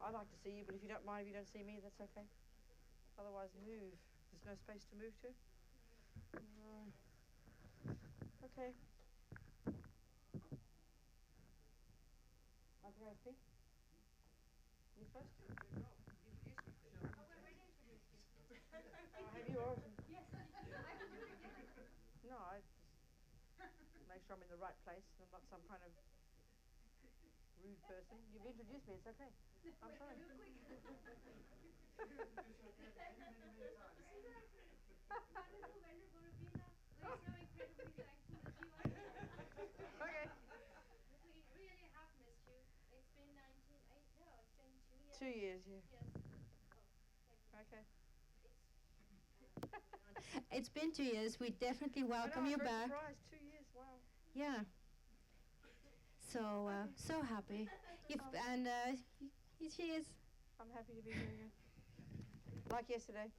I'd like to see you, but if you don't mind, if you don't see me, that's okay. Otherwise, move. There's no space to move to. Okay. Can I speak? You first? Have you already? Yes. I can do it again. No, I just make sure I'm in the right place and I'm not some kind of rude person. You've introduced me, it's okay. I'm sorry. Real quick. Wonderful Venerable Robina. We're so incredibly thankful that you are here. Okay. We really have missed you. It's been it's been 2 years. 2 years, yeah. Yes. Oh, thank you. Okay. It's been 2 years. We definitely welcome you back. Surprised. 2 years, wow. Yeah. So so happy. She is. I'm happy to be here again. Like yesterday.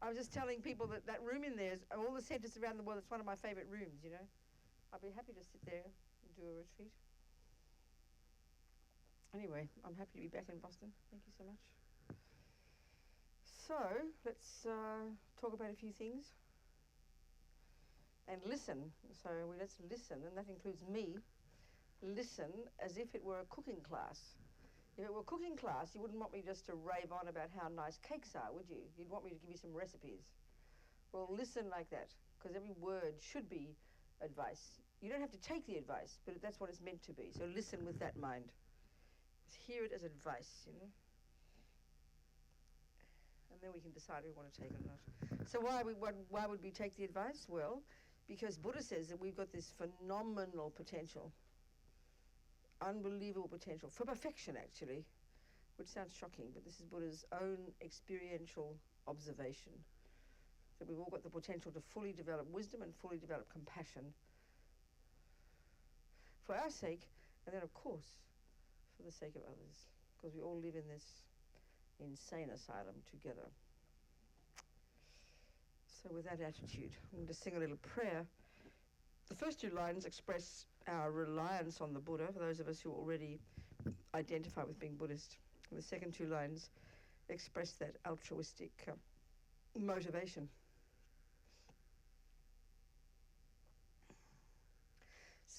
I was just telling people that that room in there is, of all the centres around the world, it's one of my favourite rooms, you know. I'd be happy to sit there and do a retreat. Anyway, I'm happy to be back in Boston. Thank you so much. So, let's talk about a few things. And listen. So let's listen, and that includes me. Listen as if it were a cooking class. If it were a cooking class, you wouldn't want me just to rave on about how nice cakes are, would you? You'd want me to give you some recipes. Well, listen like that, because every word should be advice. You don't have to take the advice, but that's what it's meant to be. So listen with that mind. Hear it as advice, you know. And then we can decide if we want to take it or not. So why would we take the advice? Well, because Buddha says that we've got this phenomenal potential, unbelievable potential, for perfection actually, which sounds shocking, but this is Buddha's own experiential observation, that we've all got the potential to fully develop wisdom and fully develop compassion for our sake, and then of course for the sake of others, because we all live in this insane asylum together. So with that attitude, I'm going to sing a little prayer. The first 2 lines express our reliance on the Buddha, for those of us who already identify with being Buddhist. And the second 2 lines express that altruistic motivation.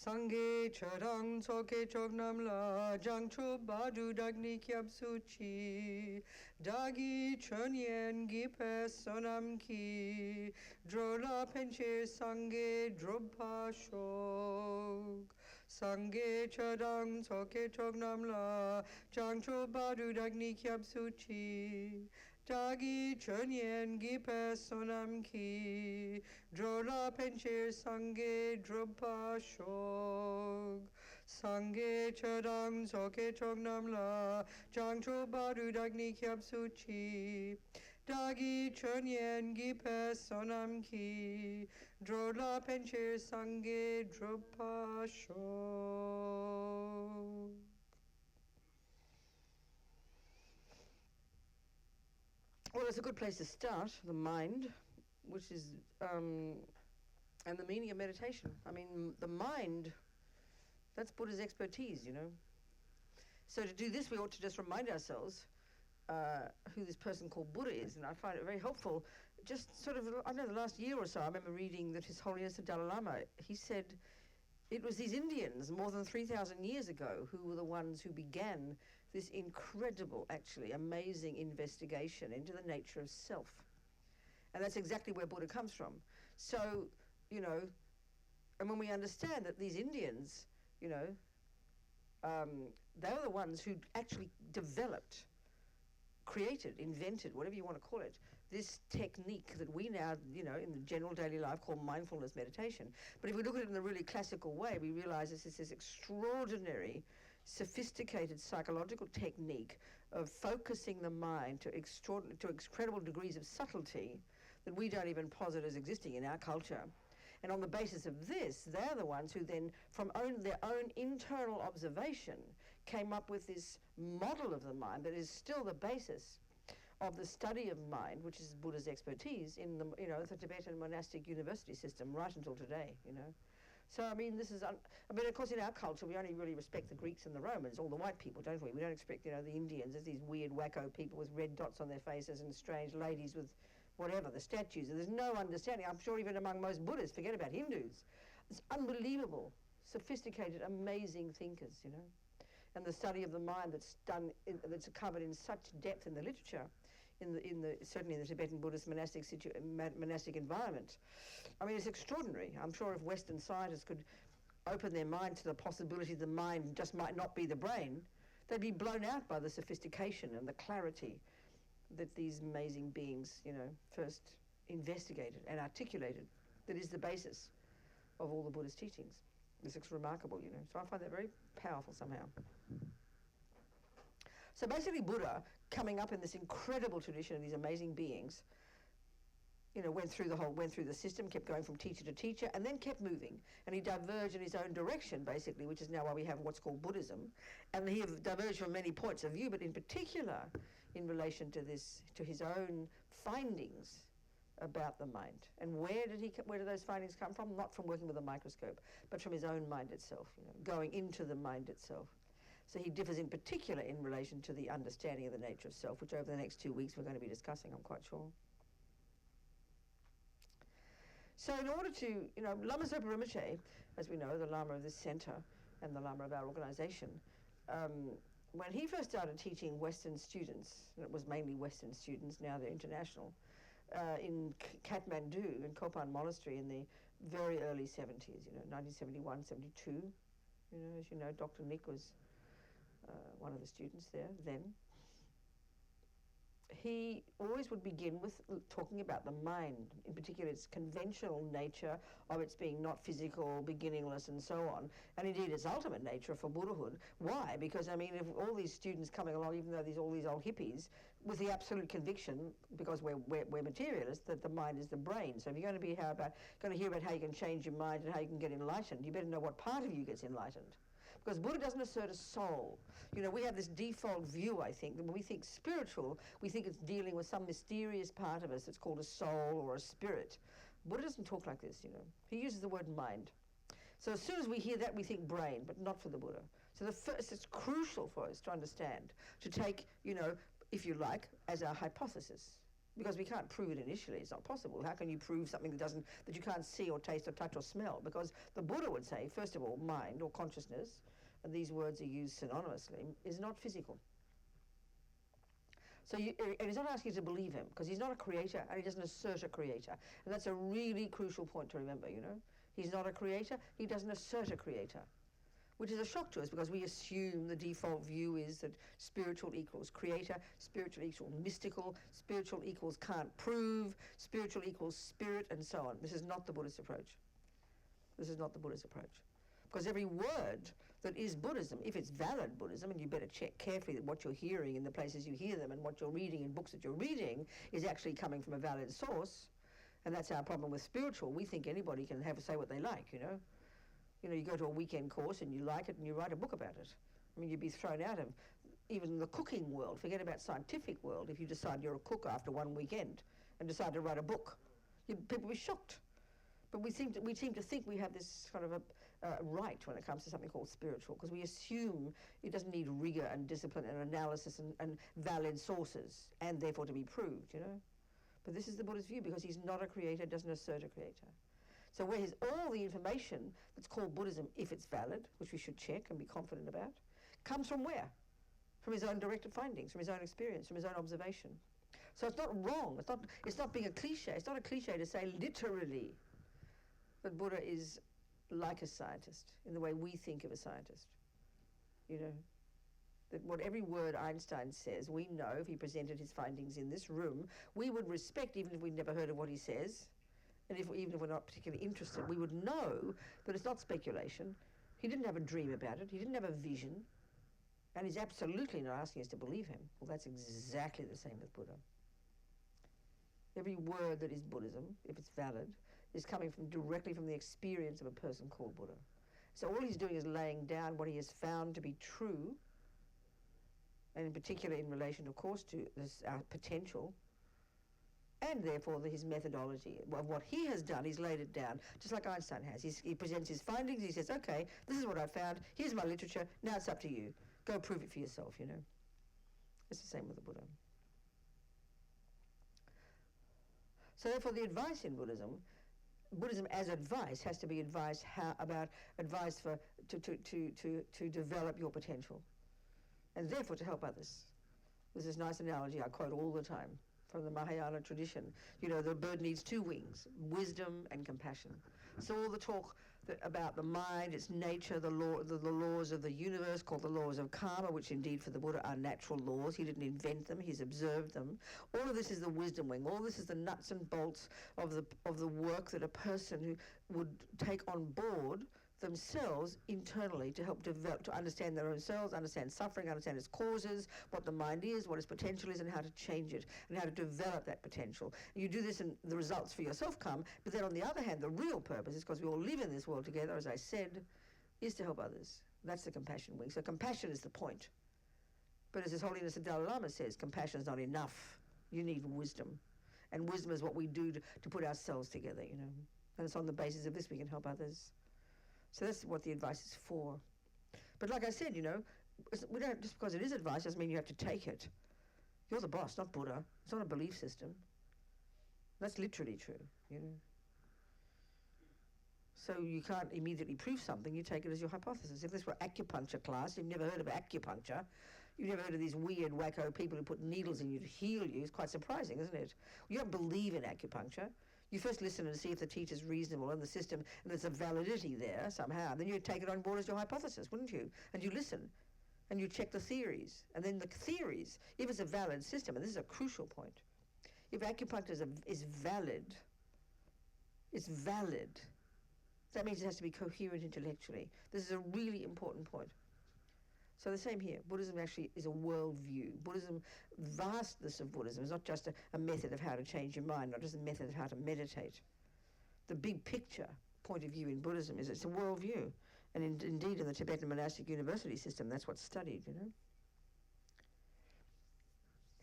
Sangye charang soke chognam la jangcho badu dagni kyab suchi dagi chonyen gipe sonam ki drola penche sangye drobha shog sangye charang soke chognam la jangcho badu dagni kyab suchi dagi chonyen gipe sonam ki drola penche sangye drobha shog sangye charang soke chognam la jangcho badu dagni kyab suchi dagi chonyen gipe sonam ki drola penche sangye drobha shog. Well, it's a good place to start, the mind, which is, and the meaning of meditation. I mean, the mind, that's Buddha's expertise, you know. So to do this, we ought to just remind ourselves who this person called Buddha is, and I find it very helpful. Just sort of, I don't know, the last year or so, I remember reading that His Holiness the Dalai Lama, he said it was these Indians more than 3,000 years ago who were the ones who began this incredible, actually amazing investigation into the nature of self. And that's exactly where Buddha comes from. So, you know, and when we understand that these Indians, you know, they were the ones who actually developed, created, invented, whatever you want to call it, this technique that we now, you know, in the general daily life call mindfulness meditation. But if we look at it in a really classical way, we realize this is this extraordinary, sophisticated psychological technique of focusing the mind to incredible degrees of subtlety that we don't even posit as existing in our culture. And on the basis of this, they're the ones who then, from their own internal observation, came up with this model of the mind that is still the basis of the study of mind, which is Buddha's expertise in the, you know, the Tibetan monastic university system right until today, you know. So, I mean, this is, I mean, of course, in our culture, we only really respect the Greeks and the Romans, all the white people, don't we? We don't expect, the Indians as these weird wacko people with red dots on their faces and strange ladies with whatever, the statues. And there's no understanding. I'm sure even among most Buddhists, forget about Hindus. It's unbelievable, sophisticated, amazing thinkers, And the study of the mind that's done, that's covered in such depth in the literature, certainly in the Tibetan Buddhist monastic environment. I mean, it's extraordinary. I'm sure if Western scientists could open their mind to the possibility the mind just might not be the brain, they'd be blown out by the sophistication and the clarity that these amazing beings, first investigated and articulated. That is the basis of all the Buddhist teachings. It's remarkable, So I find that very powerful somehow. So basically Buddha, coming up in this incredible tradition of these amazing beings, went through the system, kept going from teacher to teacher, and then kept moving. And he diverged in his own direction, basically, which is now why we have what's called Buddhism. And he diverged from many points of view, but in particular in relation to his own findings about the mind. And where did those findings come from? Not from working with a microscope, but from his own mind itself, going into the mind itself. So he differs in particular in relation to the understanding of the nature of self, which over the next 2 weeks we're going to be discussing, I'm quite sure. So in order to, Lama Zopa Rinpoche, as we know, the Lama of this centre and the Lama of our organisation, when he first started teaching Western students, and it was mainly Western students, now they're international, in Kathmandu, in Courtin Monastery in the very early 70s, 1971, 72. As you know, Dr. Nick was one of the students there then. He always would begin with talking about the mind, in particular its conventional nature of its being not physical, beginningless, and so on, and indeed its ultimate nature for Buddhahood. Why? Because, I mean, if all these students coming along, even though all these old hippies, with the absolute conviction, because we're materialists, that the mind is the brain. So if you're going to hear about how you can change your mind and how you can get enlightened, you better know what part of you gets enlightened. Because Buddha doesn't assert a soul. We have this default view, I think, that when we think spiritual, we think it's dealing with some mysterious part of us that's called a soul or a spirit. Buddha doesn't talk like this, He uses the word mind. So as soon as we hear that, we think brain, but not for the Buddha. So it's crucial for us to understand, to take, if you like, as our hypothesis. Because we can't prove it initially. It's not possible. How can you prove something that you can't see or taste or touch or smell? Because the Buddha would say, first of all, mind or consciousness, and these words are used synonymously, is not physical. So and he's not asking you to believe him, because he's not a creator and he doesn't assert a creator. And that's a really crucial point to remember, He's not a creator, he doesn't assert a creator. Which is a shock to us, because we assume the default view is that spiritual equals creator, spiritual equals mystical, spiritual equals can't prove, spiritual equals spirit, and so on. This is not the Buddhist approach. This is not the Buddhist approach. Because every word that is Buddhism, if it's valid Buddhism, and you better check carefully that what you're hearing in the places you hear them and what you're reading in books that you're reading is actually coming from a valid source. And that's our problem with spiritual. We think anybody can say what they like, You go to a weekend course and you like it and you write a book about it. I mean, you'd be thrown out of even the cooking world. Forget about scientific world. If you decide you're a cook after one weekend and decide to write a book, people will be shocked. But we seem to think we have this kind of a right when it comes to something called spiritual, because we assume it doesn't need rigor and discipline and analysis and valid sources, and therefore to be proved, But this is the Buddhist view, because he's not a creator, doesn't assert a creator. So where all the information that's called Buddhism, if it's valid, which we should check and be confident about, comes from where? From his own directed findings, from his own experience, from his own observation. So it's not wrong. It's not being a cliche. It's not a cliche to say literally that Buddha is like a scientist in the way we think of a scientist. That what every word Einstein says, we know if he presented his findings in this room, we would respect, even if we'd never heard of what he says. And even if we're not particularly interested, we would know that it's not speculation. He didn't have a dream about it. He didn't have a vision. And he's absolutely not asking us to believe him. Well, that's exactly the same with Buddha. Every word that is Buddhism, if it's valid, is coming directly from the experience of a person called Buddha. So all he's doing is laying down what he has found to be true, and in particular in relation, of course, to our potential, And therefore his methodology of what he has done, he's laid it down, just like Einstein has. He presents his findings, he says, okay, this is what I found, here's my literature, now it's up to you. Go prove it for yourself, you know. It's the same with the Buddha. So therefore the advice in Buddhism as advice has to be advice to develop your potential, and therefore to help others. There's this nice analogy I quote all the time from the Mahayana tradition. You know, the bird needs two wings, wisdom and compassion. So all the talk about the mind, its nature, the laws of the universe, called the laws of karma, which indeed for the Buddha are natural laws. He didn't invent them, he's observed them. All of this is the wisdom wing. All this is the nuts and bolts of the work that a person who would take on board themselves internally to help develop, to understand their own selves, understand suffering, understand its causes, what the mind is, what its potential is, and how to change it, and how to develop that potential. And you do this and the results for yourself come, but then on the other hand, the real purpose is, because we all live in this world together, as I said, is to help others. That's the compassion wing. So compassion is the point. But as His Holiness the Dalai Lama says, compassion is not enough. You need wisdom. And wisdom is what we do to put ourselves together, you know. And it's on the basis of this we can help others. So that's what the advice is for. But like I said, you know, we don't, just because it is advice doesn't mean you have to take it. You're the boss, not Buddha. It's not a belief system. That's literally true, you know. So you can't immediately prove something, you take it as your hypothesis. If this were acupuncture class, you've never heard of acupuncture, you've never heard of these weird wacko people who put needles in you to heal you, it's quite surprising, isn't it? You don't believe in acupuncture. You first listen and see if the teacher's reasonable and the system, and there's a validity there somehow. Then you take it on board as your hypothesis, wouldn't you? And you listen, and you check the theories. And then the theories, if it's a valid system, and this is a crucial point, if acupuncture is valid, it's valid, that means it has to be coherent intellectually. This is a really important point. So the same here. Buddhism actually is a worldview. Buddhism, vastness of Buddhism is not just a method of how to change your mind, not just a method of how to meditate. The big picture point of view in Buddhism is it's a worldview. And indeed in the Tibetan monastic university system, that's what's studied, you know.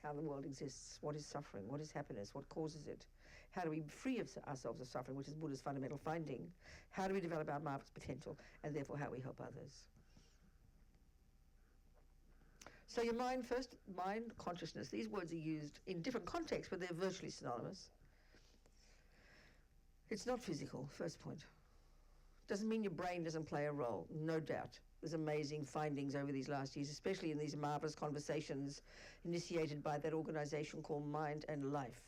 How the world exists, what is suffering, what is happiness, what causes it. How do we free ourselves of suffering, which is Buddha's fundamental finding. How do we develop our marvelous potential, and therefore how we help others. So your mind first, mind, consciousness. These words are used in different contexts, but they're virtually synonymous. It's not physical, first point. Doesn't mean your brain doesn't play a role, no doubt. There's amazing findings over these last years, especially in these marvelous conversations initiated by that organization called Mind and Life,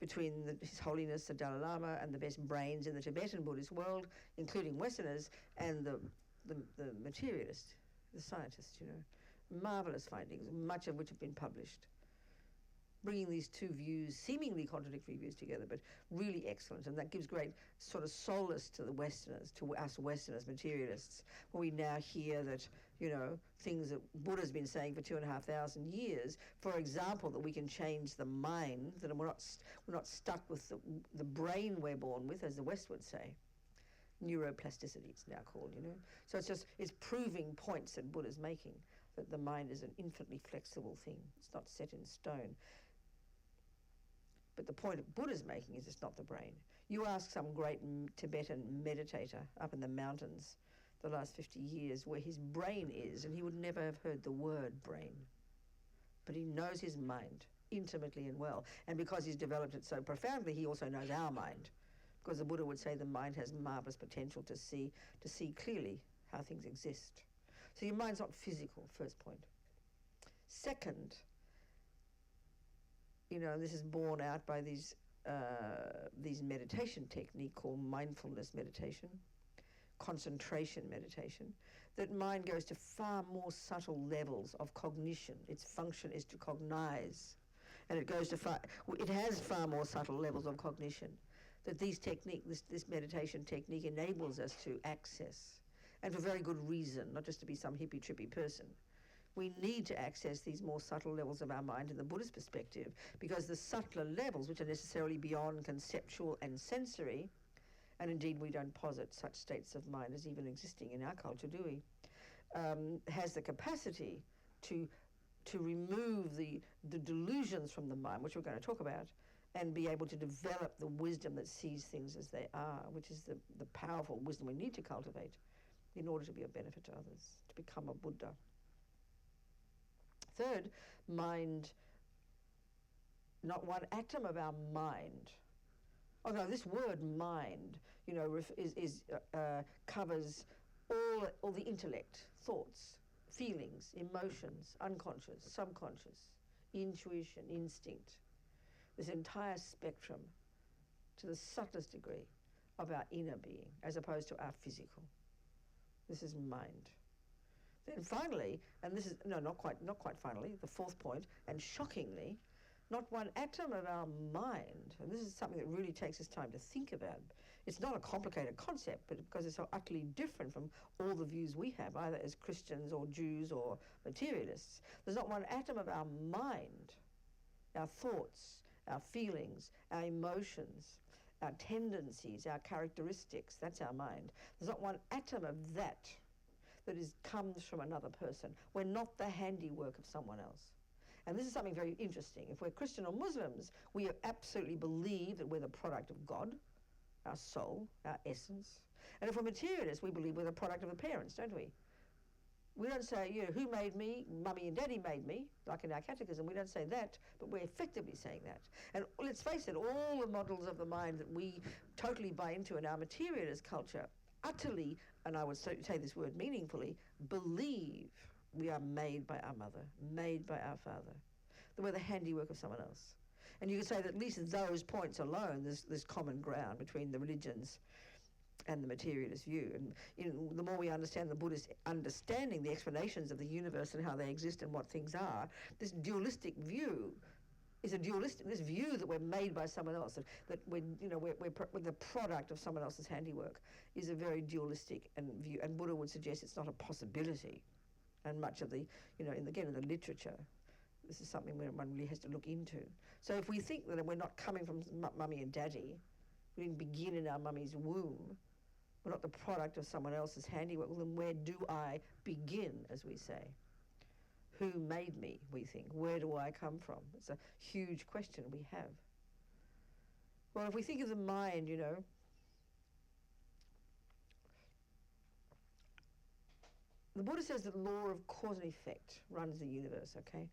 between His Holiness the Dalai Lama and the best brains in the Tibetan Buddhist world, including Westerners, and the materialist, the scientist, you know. Marvelous findings, much of which have been published. Bringing these two views, seemingly contradictory views together, but really excellent, and that gives great sort of solace to the Westerners, to us Westerners, materialists, when we now hear that, you know, things that Buddha's been saying for 2,500 years, for example, that we can change the mind, that we're not stuck with the brain we're born with, as the West would say. Neuroplasticity, it's now called, you know. So it's proving points that Buddha's making, that the mind is an infinitely flexible thing. It's not set in stone. But the point that Buddha's making is it's not the brain. You ask some great Tibetan meditator up in the mountains the last 50 years where his brain is, and he would never have heard the word brain. But he knows his mind intimately and well. And because he's developed it so profoundly, he also knows our mind. Because the Buddha would say the mind has marvelous potential to see clearly how things exist. So your mind's not physical, first point. Second, you know, this is borne out by these meditation technique called mindfulness meditation, concentration meditation, that mind goes to far more subtle levels of cognition. Its function is to cognize, and it has far more subtle levels of cognition that this meditation technique enables us to access, and for very good reason, not just to be some hippie-trippy person. We need to access these more subtle levels of our mind in the Buddhist perspective, because the subtler levels, which are necessarily beyond conceptual and sensory, and indeed we don't posit such states of mind as even existing in our culture, do we, has the capacity to remove the delusions from the mind, which we're going to talk about, and be able to develop the wisdom that sees things as they are, which is the powerful wisdom we need to cultivate in order to be of benefit to others, to become a Buddha. Third, mind, not one atom of our mind. Oh no, this word mind, covers all the intellect, thoughts, feelings, emotions, unconscious, subconscious, intuition, instinct. This entire spectrum to the subtlest degree of our inner being as opposed to our physical. This is mind. Then finally, and this is, no, not quite finally, the fourth point, and shockingly, not one atom of our mind, and this is something that really takes us time to think about. It's not a complicated concept, but because it's so utterly different from all the views we have, either as Christians or Jews or materialists. There's not one atom of our mind, our thoughts, our feelings, our emotions, our tendencies, our characteristics, that's our mind. There's not one atom of that comes from another person. We're not the handiwork of someone else. And this is something very interesting. If we're Christian or Muslims, we absolutely believe that we're the product of God, our soul, our essence. And if we're materialists, we believe we're the product of the parents, don't we? We don't say, who made me? Mummy and Daddy made me, like in our catechism. We don't say that, but we're effectively saying that. And let's face it, all the models of the mind that we totally buy into in our materialist culture utterly, and I would say this word meaningfully, believe we are made by our mother, made by our father, that we're the handiwork of someone else. And you could say that at least those points alone, there's common ground between the religions and the materialist view. And the more we understand the Buddhist understanding, the explanations of the universe and how they exist and what things are, this dualistic view is this view that we're made by someone else, that we're the product of someone else's handiwork, is a very dualistic view. And Buddha would suggest it's not a possibility. And much of the, in the literature, this is something where one really has to look into. So if we think that we're not coming from mummy and daddy, we didn't begin in our mummy's womb, we're not the product of someone else's handiwork, well then where do I begin, as we say? Who made me, we think? Where do I come from? It's a huge question we have. Well, if we think of the mind, the Buddha says that the law of cause and effect runs the universe, okay?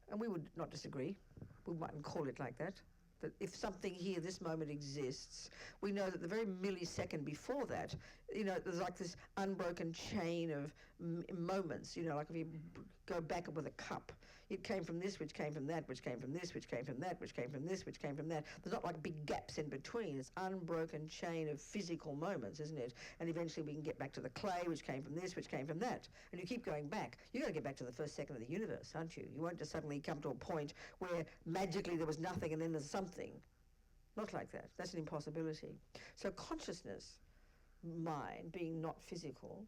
And we would not disagree. We mightn't call it like that. That if something here, this moment exists, we know that the very millisecond before that, there's like this unbroken chain of moments, like if you go back with a cup, it came from this, which came from that, which came from this, which came from that, which came from this, which came from that. There's not like big gaps in between. It's unbroken chain of physical moments, isn't it? And eventually we can get back to the clay, which came from this, which came from that. And you keep going back. You're going to get back to the first second of the universe, aren't you? You won't just suddenly come to a point where magically there was nothing and then there's something. Not like that. That's an impossibility. So consciousness, mind, being not physical,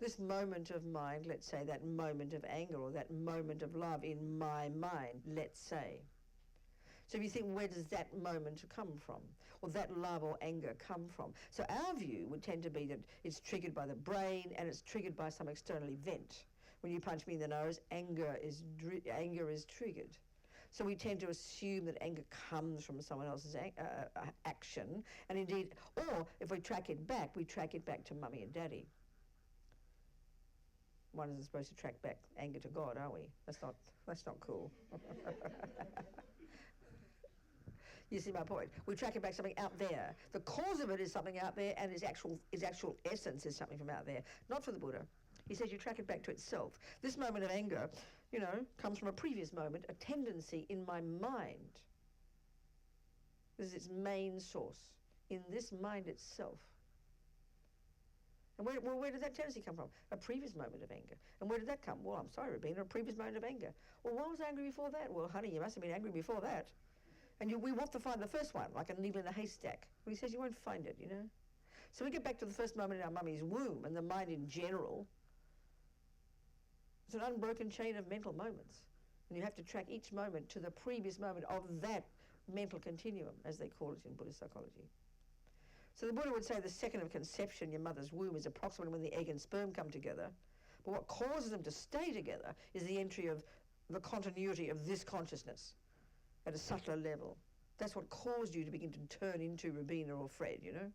this moment of mind, let's say that moment of anger or that moment of love in my mind, let's say. So if you think, where does that moment come from? Or that love or anger come from? So our view would tend to be that it's triggered by the brain and it's triggered by some external event. When you punch me in the nose, anger is triggered. So we tend to assume that anger comes from someone else's action. And indeed, or if we track it back to mummy and daddy. One isn't supposed to track back anger to God, are we? That's not cool. You see my point? We track it back something out there. The cause of it is something out there, and its actual essence is something from out there. Not for the Buddha. He says you track it back to itself. This moment of anger, comes from a previous moment, a tendency in my mind. This is its main source, in this mind itself. And where did that tendency come from? A previous moment of anger. And where did that come? Well, I'm sorry, Robina, a previous moment of anger. Well, why was I angry before that? Well, honey, you must have been angry before that. And we want to find the first one, like a needle in a haystack. Well, he says you won't find it, So we get back to the first moment in our mummy's womb, and the mind in general. It's an unbroken chain of mental moments. And you have to track each moment to the previous moment of that mental continuum, as they call it in Buddhist psychology. So the Buddha would say the second of conception, your mother's womb, is approximately when the egg and sperm come together. But what causes them to stay together is the entry of the continuity of this consciousness at a subtler level. That's what caused you to begin to turn into Robina or Fred, you know.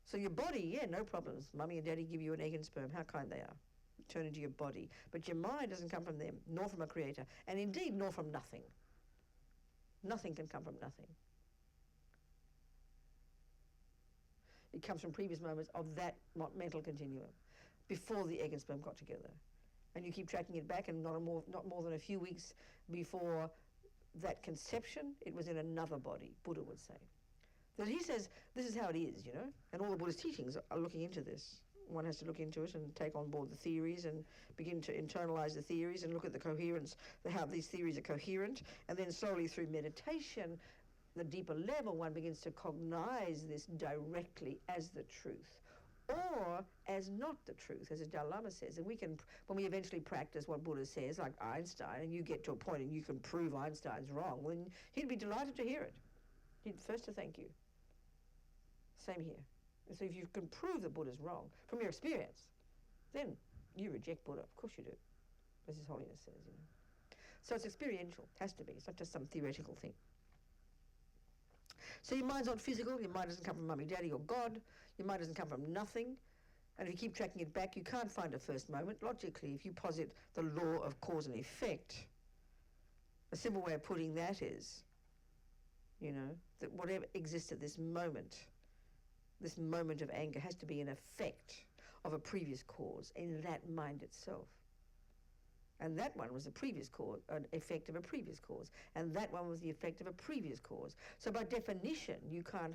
So your body, yeah, no problems. Mummy and Daddy give you an egg and sperm. How kind they are. Turn into your body. But your mind doesn't come from them, nor from a creator, and indeed nor from nothing. Nothing can come from nothing. It comes from previous moments of that mental continuum, before the egg and sperm got together. And you keep tracking it back, and not more than a few weeks before that conception, it was in another body, Buddha would say. That he says, this is how it is, you know, and all the Buddhist teachings are looking into this. One has to look into it and take on board the theories and begin to internalize the theories and look at the coherence, how these theories are coherent, and then slowly through meditation, the deeper level, one begins to cognize this directly as the truth, or as not the truth, as the Dalai Lama says. And we can, when we eventually practice what Buddha says, like Einstein, and you get to a point and you can prove Einstein's wrong, well, then he'd be delighted to hear it. He'd first to thank you. Same here. And so if you can prove that Buddha's wrong from your experience, then you reject Buddha. Of course you do, as His Holiness says, you know. So it's experiential, has to be. It's not just some theoretical thing. So your mind's not physical. Your mind doesn't come from Mummy, Daddy, or God. Your mind doesn't come from nothing. And if you keep tracking it back, you can't find a first moment. Logically, if you posit the law of cause and effect, a simple way of putting that is, you know, that whatever exists at this moment of anger has to be an effect of a previous cause in that mind itself. And that one was a previous cause, an effect of a previous cause. And that one was the effect of a previous cause. So by definition, you can't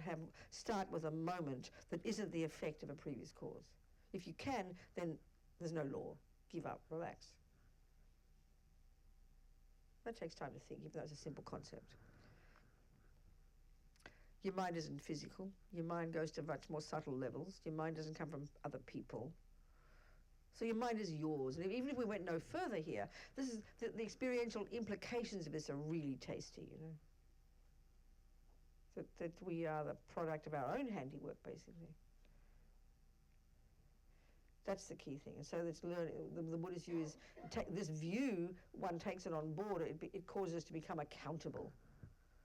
start with a moment that isn't the effect of a previous cause. If you can, then there's no law. Give up, relax. That takes time to think, even though it's a simple concept. Your mind isn't physical. Your mind goes to much more subtle levels. Your mind doesn't come from other people. So your mind is yours. And even if we went no further here, this is the experiential implications of this are really tasty, you know. That we are the product of our own handiwork, basically. That's the key thing. And so that's learning. The Buddhist view is, this view, one takes it on board, it causes us to become accountable.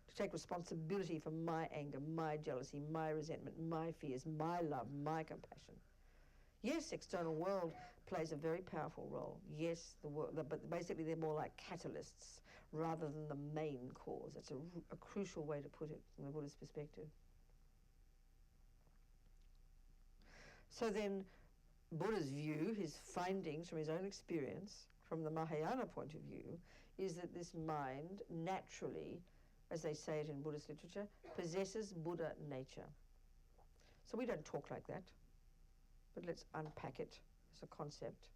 To take responsibility for my anger, my jealousy, my resentment, my fears, my love, my compassion. Yes, external world plays a very powerful role. Yes, but basically they're more like catalysts rather than the main cause. That's a crucial way to put it from the Buddhist perspective. So then, Buddha's view, his findings from his own experience, from the Mahayana point of view, is that this mind naturally, as they say it in Buddhist literature, possesses Buddha nature. So we don't talk like that, but let's unpack it as a concept.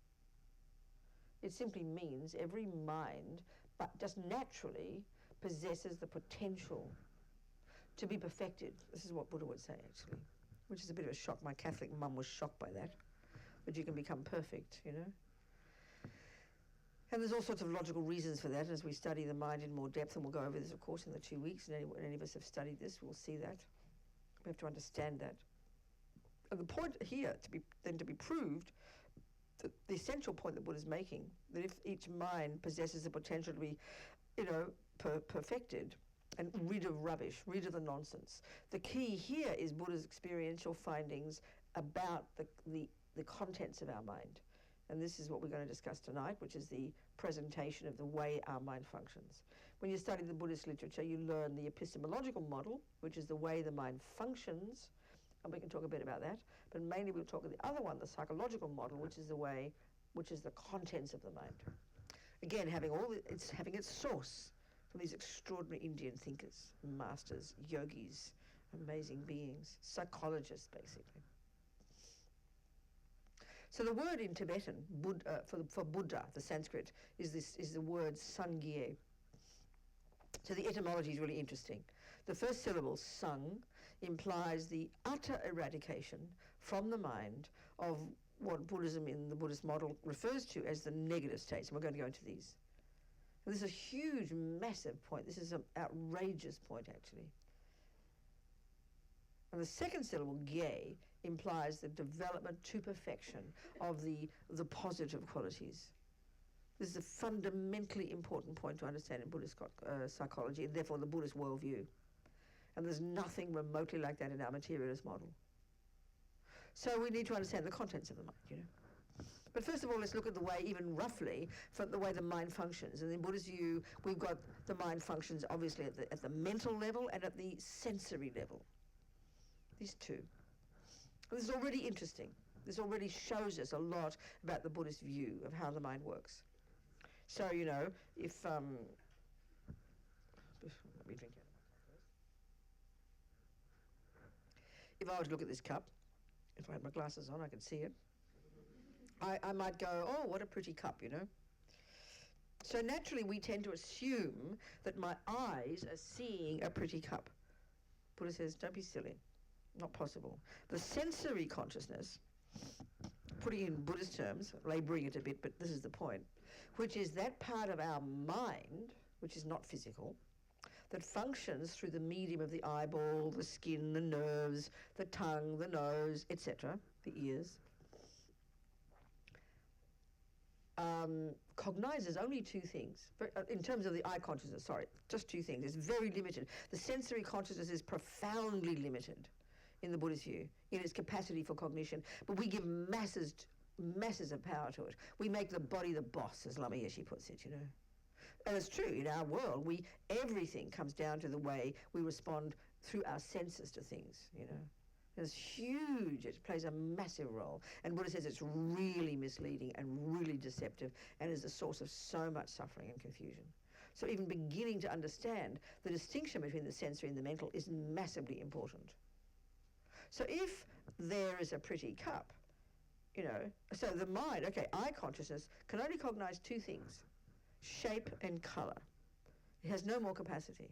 It simply means every mind, but just naturally, possesses the potential to be perfected. This is what Buddha would say, actually, which is a bit of a shock. My Catholic mum was shocked by that you can become perfect, you know. And there's all sorts of logical reasons for that. As we study the mind in more depth, and we'll go over this, of course, in the 2 weeks, and any of us have studied this, we'll see that. We have to understand that. And the point here, to be proved, the essential point that Buddha's making, that if each mind possesses the potential to be, you know, perfected and rid of rubbish, rid of the nonsense. The key here is Buddha's experiential findings about the contents of our mind. And this is what we're going to discuss tonight, which is the presentation of the way our mind functions. When you study the Buddhist literature, you learn the epistemological model, which is the way the mind functions, and we can talk a bit about that, but mainly we'll talk about the other one, the psychological model, which is the contents of the mind. Again, having its source from these extraordinary Indian thinkers, masters, yogis, amazing beings, psychologists, basically. So the word in Tibetan, for Buddha, the Sanskrit, is the word sangye. So the etymology is really interesting. The first syllable, sang, implies the utter eradication from the mind of what Buddhism in the Buddhist model refers to as the negative states. And we're going to go into these. And this is a huge, massive point. This is an outrageous point, actually. And the second syllable, ge, implies the development to perfection of the positive qualities. This is a fundamentally important point to understand in Buddhist psychology, and therefore the Buddhist worldview. And there's nothing remotely like that in our materialist model. So we need to understand the contents of the mind, you know. But first of all, let's look at the way, even roughly, for the way the mind functions. And in Buddhist view, we've got the mind functions obviously at the mental level and at the sensory level. These two. And this is already interesting. This already shows us a lot about the Buddhist view of how the mind works. So, you know, if let me drink it. If I were to look at this cup, if I had my glasses on, I could see it. I might go, oh, what a pretty cup, you know. So naturally, we tend to assume that my eyes are seeing a pretty cup. Buddha says, don't be silly. Not possible. The sensory consciousness, putting it in Buddhist terms, labouring it a bit, but this is the point, which is that part of our mind, which is not physical, that functions through the medium of the eyeball, the skin, the nerves, the tongue, the nose, etc., the ears, cognizes only two things. In terms of the eye consciousness, sorry, just two things. It's very limited. The sensory consciousness is profoundly limited in the Buddhist view, in its capacity for cognition. But we give masses of power to it. We make the body the boss, as Lama Yeshe puts it, you know. And it's true, in our world, everything comes down to the way we respond through our senses to things, you know. It's huge. It plays a massive role. And Buddha says it's really misleading and really deceptive and is the source of so much suffering and confusion. So even beginning to understand the distinction between the sensory and the mental is massively important. So if there is a pretty cup, you know, so the mind, okay, eye consciousness can only cognize two things, shape and colour. It has no more capacity.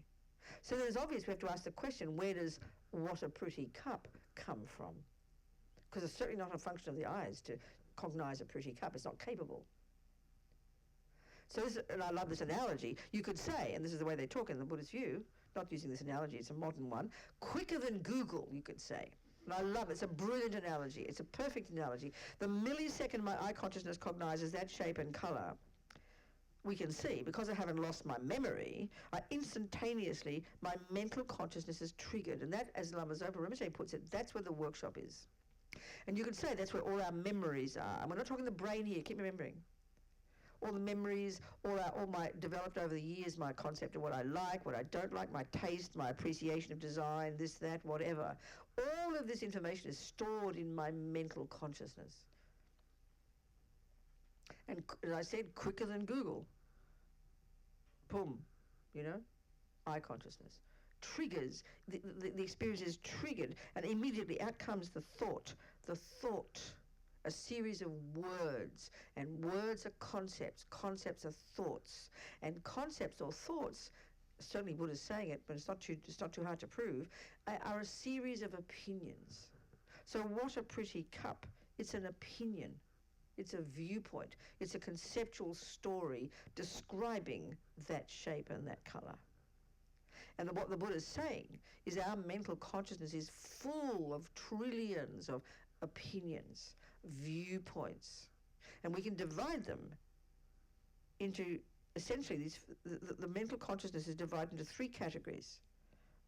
So then it's obvious we have to ask the question, where does what a pretty cup come from? Because it's certainly not a function of the eyes to cognize a pretty cup. It's not capable. So this, and I love this analogy, you could say, and this is the way they talk in the Buddhist view, not using this analogy, it's a modern one, quicker than Google, you could say. And I love it. It's a brilliant analogy. It's a perfect analogy. The millisecond my eye consciousness cognizes that shape and colour, we can see, because I haven't lost my memory, instantaneously, my mental consciousness is triggered. And that, as Lama Zopa Rinpoche puts it, that's where the workshop is. And you could say that's where all our memories are. And we're not talking the brain here, keep remembering. All the memories, all my developed over the years, my concept of what I like, what I don't like, my taste, my appreciation of design, this, that, whatever. All of this information is stored in my mental consciousness. And as I said, quicker than Google. Boom, you know, eye consciousness. Triggers, the experience is triggered, and immediately out comes the thought, a series of words, and words are concepts are thoughts, and concepts or thoughts, certainly Buddha's saying it, but it's not too hard to prove, are a series of opinions. So what a pretty cup, it's an opinion. It's a viewpoint. It's a conceptual story describing that shape and that colour. And what the Buddha is saying is our mental consciousness is full of trillions of opinions, viewpoints. And we can divide them into, essentially, the mental consciousness is divided into three categories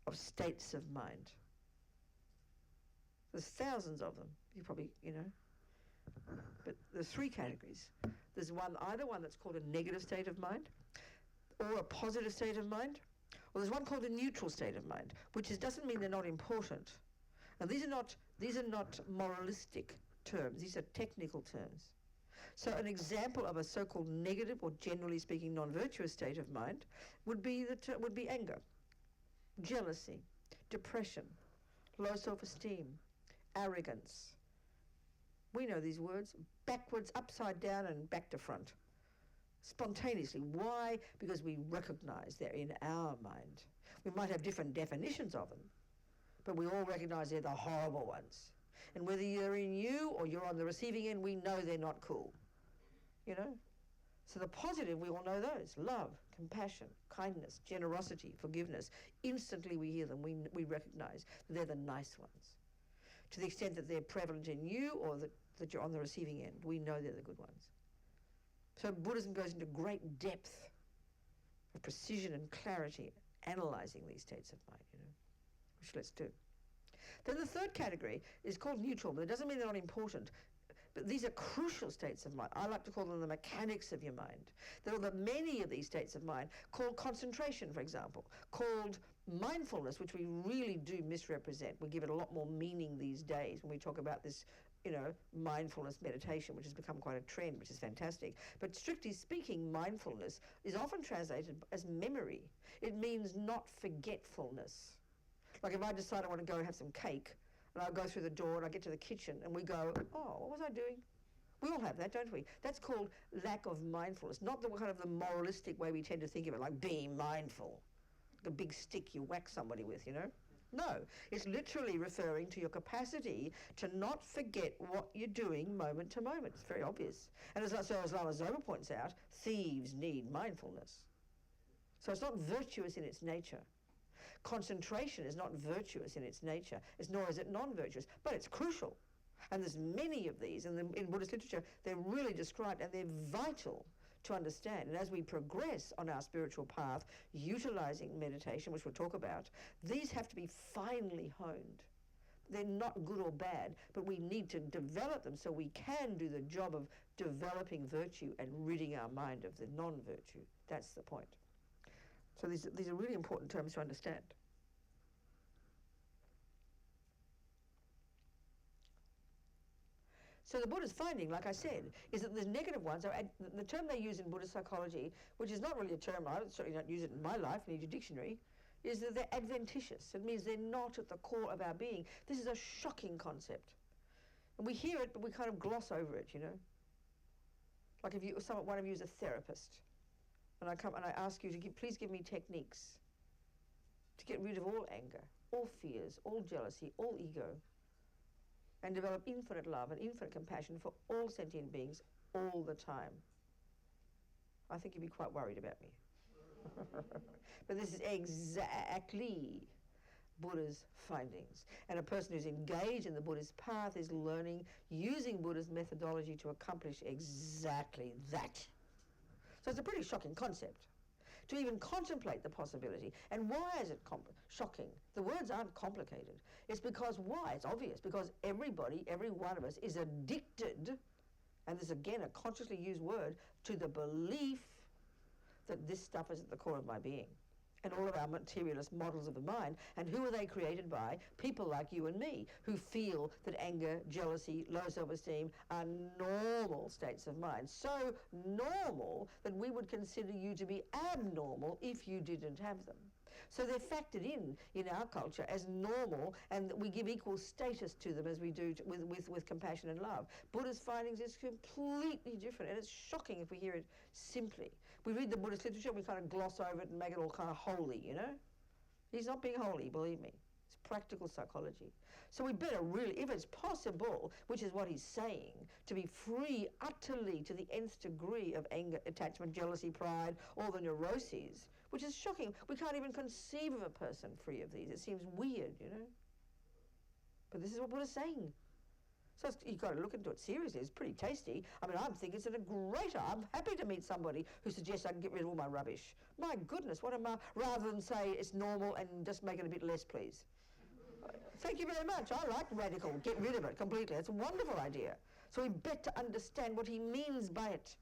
of states of mind. There's thousands of them. You probably, you know. But there's three categories. There's either one that's called a negative state of mind, or a positive state of mind, or there's one called a neutral state of mind, which doesn't mean they're not important. And these are not moralistic terms. These are technical terms. So an example of a so-called negative, or generally speaking, non-virtuous state of mind would be anger, jealousy, depression, low self-esteem, arrogance. We know these words, backwards, upside down, and back to front. Spontaneously. Why? Because we recognize they're in our mind. We might have different definitions of them, but we all recognize they're the horrible ones. And whether you're in you or you're on the receiving end, we know they're not cool. You know? So the positive, we all know those. Love, compassion, kindness, generosity, forgiveness. Instantly we hear them. We recognize that they're the nice ones. To the extent that they're prevalent in you or that you're on the receiving end, we know they're the good ones. So Buddhism goes into great depth of precision and clarity, analysing these states of mind, which let's do. Then the third category is called neutral, but it doesn't mean they're not important. But these are crucial states of mind. I like to call them the mechanics of your mind. There are many of these states of mind called concentration, for example, called mindfulness, which we really do misrepresent. We give it a lot more meaning these days when we talk about this, mindfulness meditation, which has become quite a trend, which is fantastic. But strictly speaking, mindfulness is often translated as memory. It means not forgetfulness. Like if I decide I want to go and have some cake, and I go through the door and I get to the kitchen and we go, oh, what was I doing? We all have that, don't we? That's called lack of mindfulness, not the kind of the moralistic way we tend to think of it, like being mindful, like a big stick you whack somebody with, No, it's literally referring to your capacity to not forget what you're doing moment to moment. It's very obvious. And as Lama Zopa points out, thieves need mindfulness. So it's not virtuous in its nature. Concentration is not virtuous in its nature, nor is it non-virtuous, but it's crucial. And there's many of these, and in Buddhist literature, they're really described, and they're vital to understand. And as we progress on our spiritual path, utilising meditation, which we'll talk about, these have to be finely honed. They're not good or bad, but we need to develop them so we can do the job of developing virtue and ridding our mind of the non-virtue. That's the point. So these are really important terms to understand. So the Buddha's finding, like I said, is that the negative ones are, the term they use in Buddhist psychology, which is not really a term, I certainly don't use it in my life, need a dictionary, is that they're adventitious. It means they're not at the core of our being. This is a shocking concept. And we hear it, but we kind of gloss over it, Like if one of you is a therapist, and I come and I ask you to please give me techniques to get rid of all anger, all fears, all jealousy, all ego, and develop infinite love and infinite compassion for all sentient beings all the time. I think you'd be quite worried about me. But this is exactly Buddha's findings. And a person who's engaged in the Buddhist path is learning, using Buddha's methodology to accomplish exactly that. So it's a pretty shocking concept to even contemplate the possibility. And why is it shocking? The words aren't complicated. It's because why? It's obvious. Because everybody, every one of us is addicted, and this is again a consciously used word, to the belief that this stuff is at the core of my being. And all of our materialist models of the mind. And who are they created by? People like you and me, who feel that anger, jealousy, low self-esteem are normal states of mind. So normal that we would consider you to be abnormal if you didn't have them. So they're factored in our culture as normal, and we give equal status to them as we do with compassion and love. Buddha's findings is completely different, and it's shocking if we hear it simply. We read the Buddhist literature, we kind of gloss over it and make it all kind of holy, He's not being holy, believe me. It's practical psychology. So we better really, if it's possible, which is what he's saying, to be free utterly to the nth degree of anger, attachment, jealousy, pride, all the neuroses, which is shocking. We can't even conceive of a person free of these. It seems weird, But this is what Buddha's saying. So you've got to look into it seriously. It's pretty tasty. I mean, I'm thinking it's a greater. I'm happy to meet somebody who suggests I can get rid of all my rubbish. My goodness, what am I, rather than say it's normal and just make it a bit less, please. Thank you very much. I like radical. Get rid of it completely. It's a wonderful idea. So we better understand what he means by it.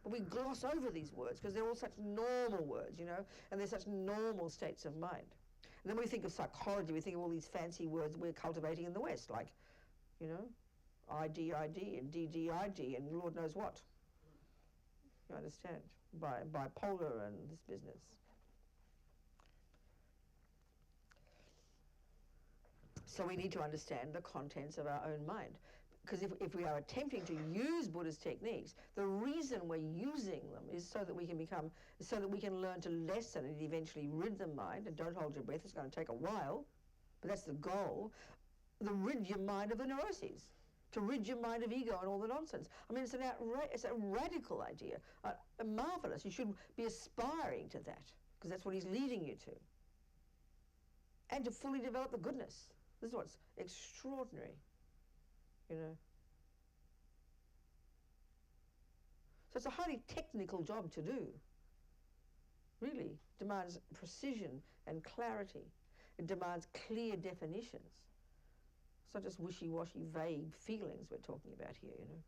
But we gloss over these words because they're all such normal words, and they're such normal states of mind. And then when we think of psychology, we think of all these fancy words we're cultivating in the West, like, IDID and DDID and Lord knows what. You understand? Bipolar and this business. So we need to understand the contents of our own mind. Because if we are attempting to use Buddhist techniques, the reason we're using them is so that we can learn to lessen and eventually rid the mind. And don't hold your breath, it's going to take a while, but that's the goal. Rid your mind of the neuroses, to rid your mind of ego and all the nonsense. I mean, it's a radical idea, marvelous. You should be aspiring to that, because that's what he's leading you to. And to fully develop the goodness. This is what's extraordinary, So So it's a highly technical job to do. Really demands precision and clarity. It demands clear definitions. It's not just wishy-washy, vague feelings we're talking about here, you know.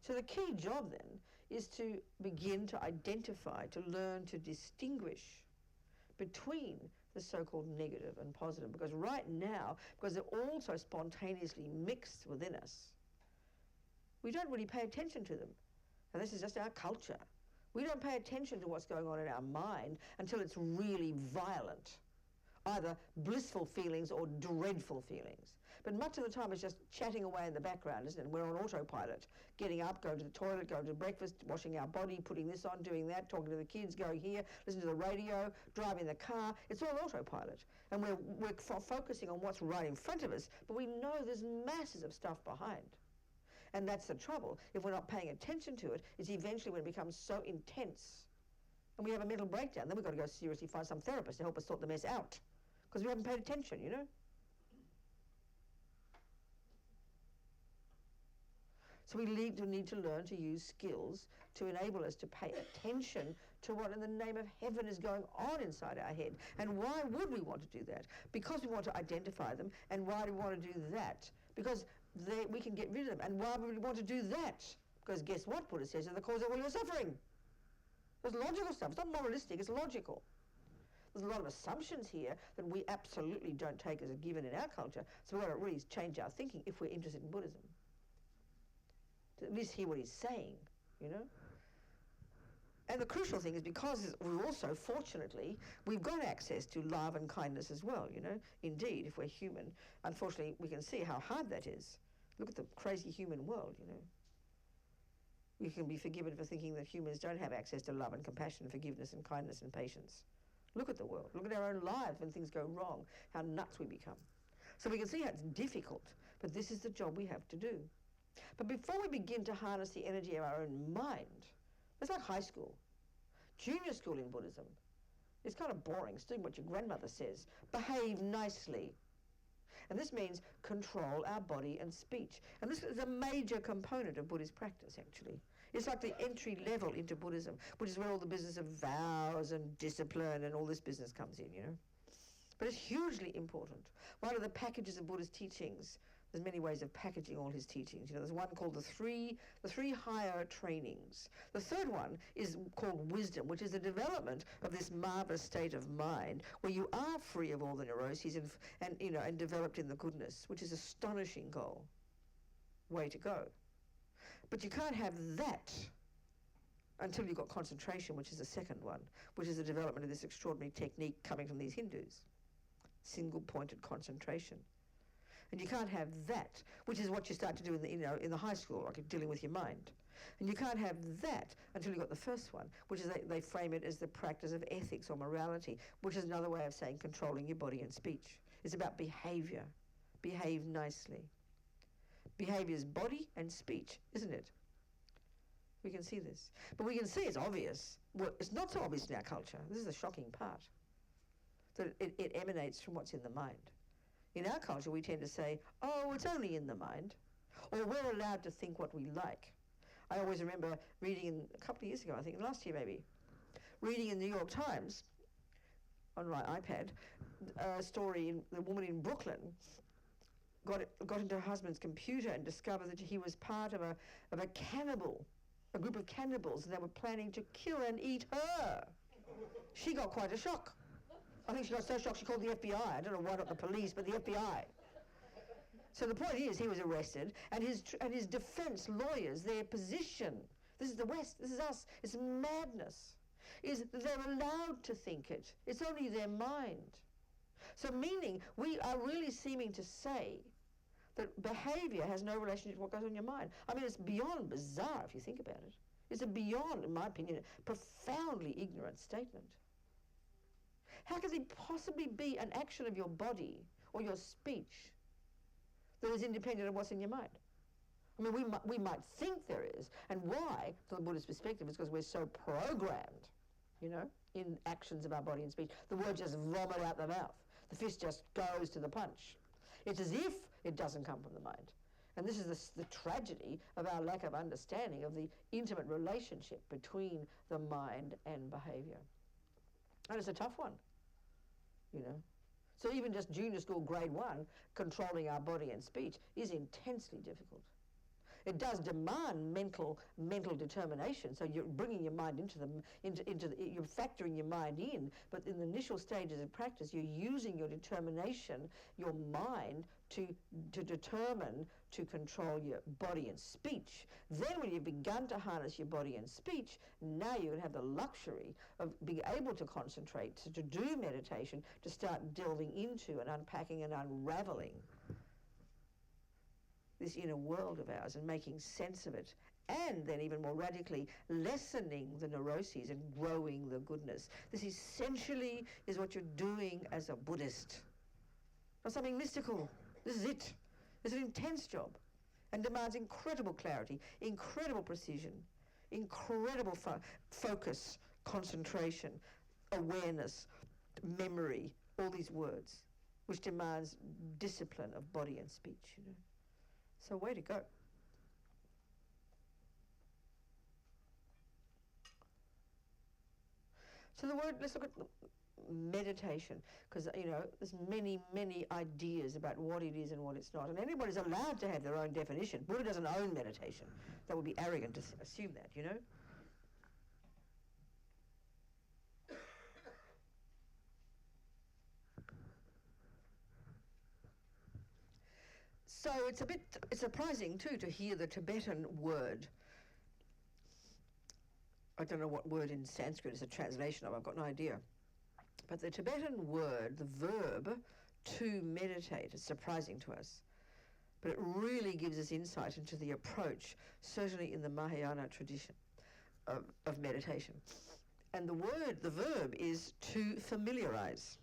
So the key job then is to begin to identify, to learn to distinguish between the so-called negative and positive, because right now, because they're all so spontaneously mixed within us, we don't really pay attention to them. And this is just our culture. We don't pay attention to what's going on in our mind until it's really violent, either blissful feelings or dreadful feelings. But much of the time it's just chatting away in the background, isn't it? We're on autopilot, getting up, going to the toilet, going to breakfast, washing our body, putting this on, doing that, talking to the kids, going here, listening to the radio, driving the car. It's all autopilot. And we're focusing on what's right in front of us, but we know there's masses of stuff behind. And that's the trouble. If we're not paying attention to it, it's eventually when it becomes so intense and we have a mental breakdown, then we've got to go seriously find some therapist to help us sort the mess out, because we haven't paid attention, you know? So we need to learn to use skills to enable us to pay attention to what in the name of heaven is going on inside our head. And why would we want to do that? Because we want to identify them. And why do we want to do that? Because we can get rid of them. And why would we want to do that? Because guess what, Buddha says, is the cause of all your suffering. It's logical stuff. It's not moralistic, it's logical. There's a lot of assumptions here that we absolutely don't take as a given in our culture. So we've got to really change our thinking if we're interested in Buddhism. To at least hear what he's saying, you know? And the crucial thing is because we also, fortunately, we've got access to love and kindness as well, you know? Indeed, if we're human, unfortunately, we can see how hard that is. Look at the crazy human world, you know? We can be forgiven for thinking that humans don't have access to love and compassion, forgiveness and kindness and patience. Look at the world. Look at our own lives when things go wrong, how nuts we become. So we can see how it's difficult, but this is the job we have to do. But before we begin to harness the energy of our own mind, it's like high school. Junior school in Buddhism, it's kind of boring. It's doing what your grandmother says. Behave nicely. And this means control our body and speech. And this is a major component of Buddhist practice, actually. It's like the entry level into Buddhism, which is where all the business of vows and discipline and all this business comes in, you know. But it's hugely important. One of the packages of Buddhist teachings, there's many ways of packaging all his teachings. You know, there's one called the three higher trainings. The third one is called wisdom, which is the development of this marvelous state of mind where you are free of all the neuroses and developed in the goodness, which is an astonishing goal. Way to go. But you can't have that until you've got concentration, which is the second one, which is the development of this extraordinary technique coming from these Hindus. Single-pointed concentration. And you can't have that, which is what you start to do in the high school, like dealing with your mind. And you can't have that until you've got the first one, which is they frame it as the practice of ethics or morality, which is another way of saying controlling your body and speech. It's about behavior. Behave nicely. Behavior is body and speech, isn't it? We can see this. But we can see it's obvious. Well, it's not so obvious in our culture. This is the shocking part. That it emanates from what's in the mind. In our culture, we tend to say, oh, it's only in the mind, or we're allowed to think what we like. I always remember reading a couple of years ago, I think last year maybe, reading in the New York Times on my iPad a story, the woman in Brooklyn got into her husband's computer and discovered that he was part of a cannibal, a group of cannibals, and they were planning to kill and eat her. She got quite a shock. I think she got so shocked she called the FBI. I don't know why not the police, but the FBI. So the point is, he was arrested, and his defense lawyers, their position, this is the West, this is us, it's madness, is that they're allowed to think it. It's only their mind. So meaning, we are really seeming to say that behavior has no relationship to what goes on in your mind. I mean, it's beyond bizarre if you think about it. It's a beyond, in my opinion, profoundly ignorant statement. How can there possibly be an action of your body or your speech that is independent of what's in your mind? I mean, we might think there is. And why, from the Buddhist perspective, is because we're so programmed, you know, in actions of our body and speech. The words just vomit out the mouth. The fist just goes to the punch. It's as if it doesn't come from the mind. And this is the tragedy of our lack of understanding of the intimate relationship between the mind and behaviour. And it's a tough one, you know. So even just junior school grade 1, controlling our body and speech is intensely difficult. It does demand mental determination. So you're bringing your mind you're factoring your mind in. But in the initial stages of practice, you're using your determination, your mind, to determine, to control your body and speech. Then when you've begun to harness your body and speech, now you can have the luxury of being able to concentrate, to do meditation, to start delving into and unpacking and unraveling this inner world of ours and making sense of it, and then even more radically lessening the neuroses and growing the goodness. This essentially is what you're doing as a Buddhist. Not something mystical. This is it. It's an intense job and demands incredible clarity, incredible precision, incredible focus, concentration, awareness, memory, all these words, which demands discipline of body and speech, you know. So way to go. So the word, let's look at meditation, because, you know, there's many ideas about what it is and what it's not. And anybody's allowed to have their own definition. Buddha doesn't own meditation. That would be arrogant to assume that, you know. So it's a bit surprising too to hear the Tibetan word. I don't know what word in Sanskrit is a translation of, I've got no idea. But the Tibetan word, the verb to meditate, is surprising to us. But it really gives us insight into the approach, certainly in the Mahayana tradition of meditation. And the verb is to familiarize.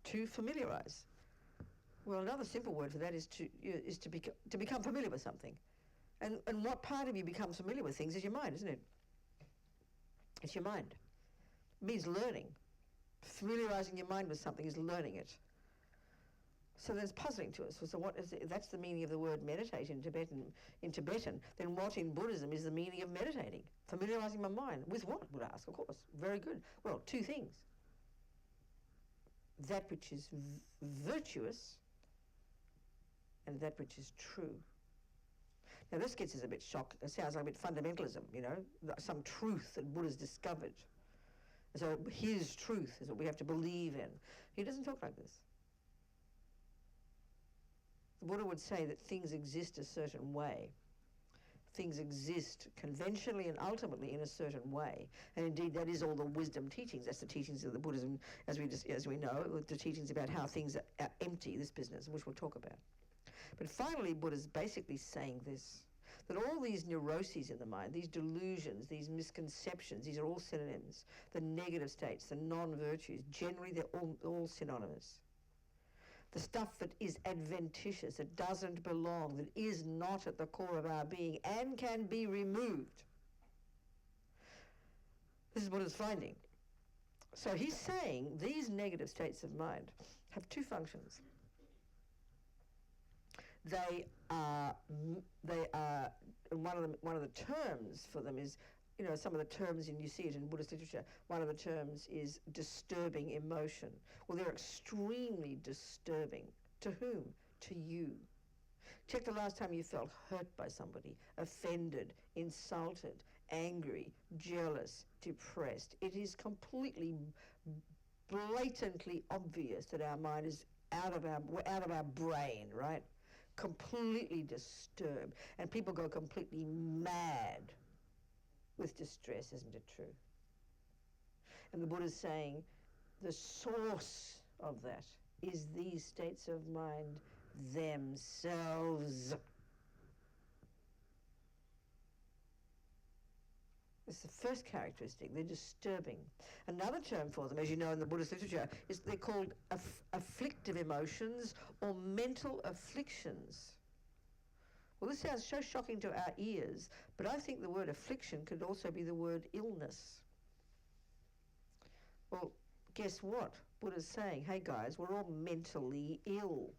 To familiarize. Well, another simple word for that is to become familiar with something. And what part of you becomes familiar with things is your mind, isn't it? It's your mind. It means learning. Familiarizing your mind with something is learning it. So that's puzzling to us. So what is it? That's the meaning of the word meditate in Tibetan. Then what in Buddhism is the meaning of meditating? Familiarizing my mind. With what, would ask, of course. Very good. Well, two things. That which is virtuous and that which is true. Now this gets us a bit shocked. It sounds like a bit fundamentalism, you know, some truth that Buddha's discovered. And so his truth is what we have to believe in. He doesn't talk like this. The Buddha would say that things exist a certain way. Things exist conventionally and ultimately in a certain way. And indeed that is all the wisdom teachings. That's the teachings of the Buddhism, as we know, the teachings about how things are empty, this business, which we'll talk about. But finally, Buddha's basically saying this, that all these neuroses in the mind, these delusions, these misconceptions, these are all synonyms. The negative states, the non-virtues, generally they're all synonymous. The stuff that is adventitious, that doesn't belong, that is not at the core of our being and can be removed. This is Buddha's finding. So he's saying these negative states of mind have two functions. They are one of the terms for them is, you know, some of the terms, and you see it in Buddhist literature, one of the terms is disturbing emotion. Well, they're extremely disturbing. To whom? To you. Check the last time you felt hurt by somebody, offended, insulted, angry, jealous, depressed. It is completely blatantly obvious that our mind is out of our brain, right? Completely disturbed, and people go completely mad with distress, isn't it true? And the Buddha's saying the source of that is these states of mind themselves. It's the first characteristic. They're disturbing. Another term for them, as you know in the Buddhist literature, is they're called afflictive emotions or mental afflictions. Well, this sounds so shocking to our ears, but I think the word affliction could also be the word illness. Well, guess what? Buddha's saying, hey guys, we're all mentally ill.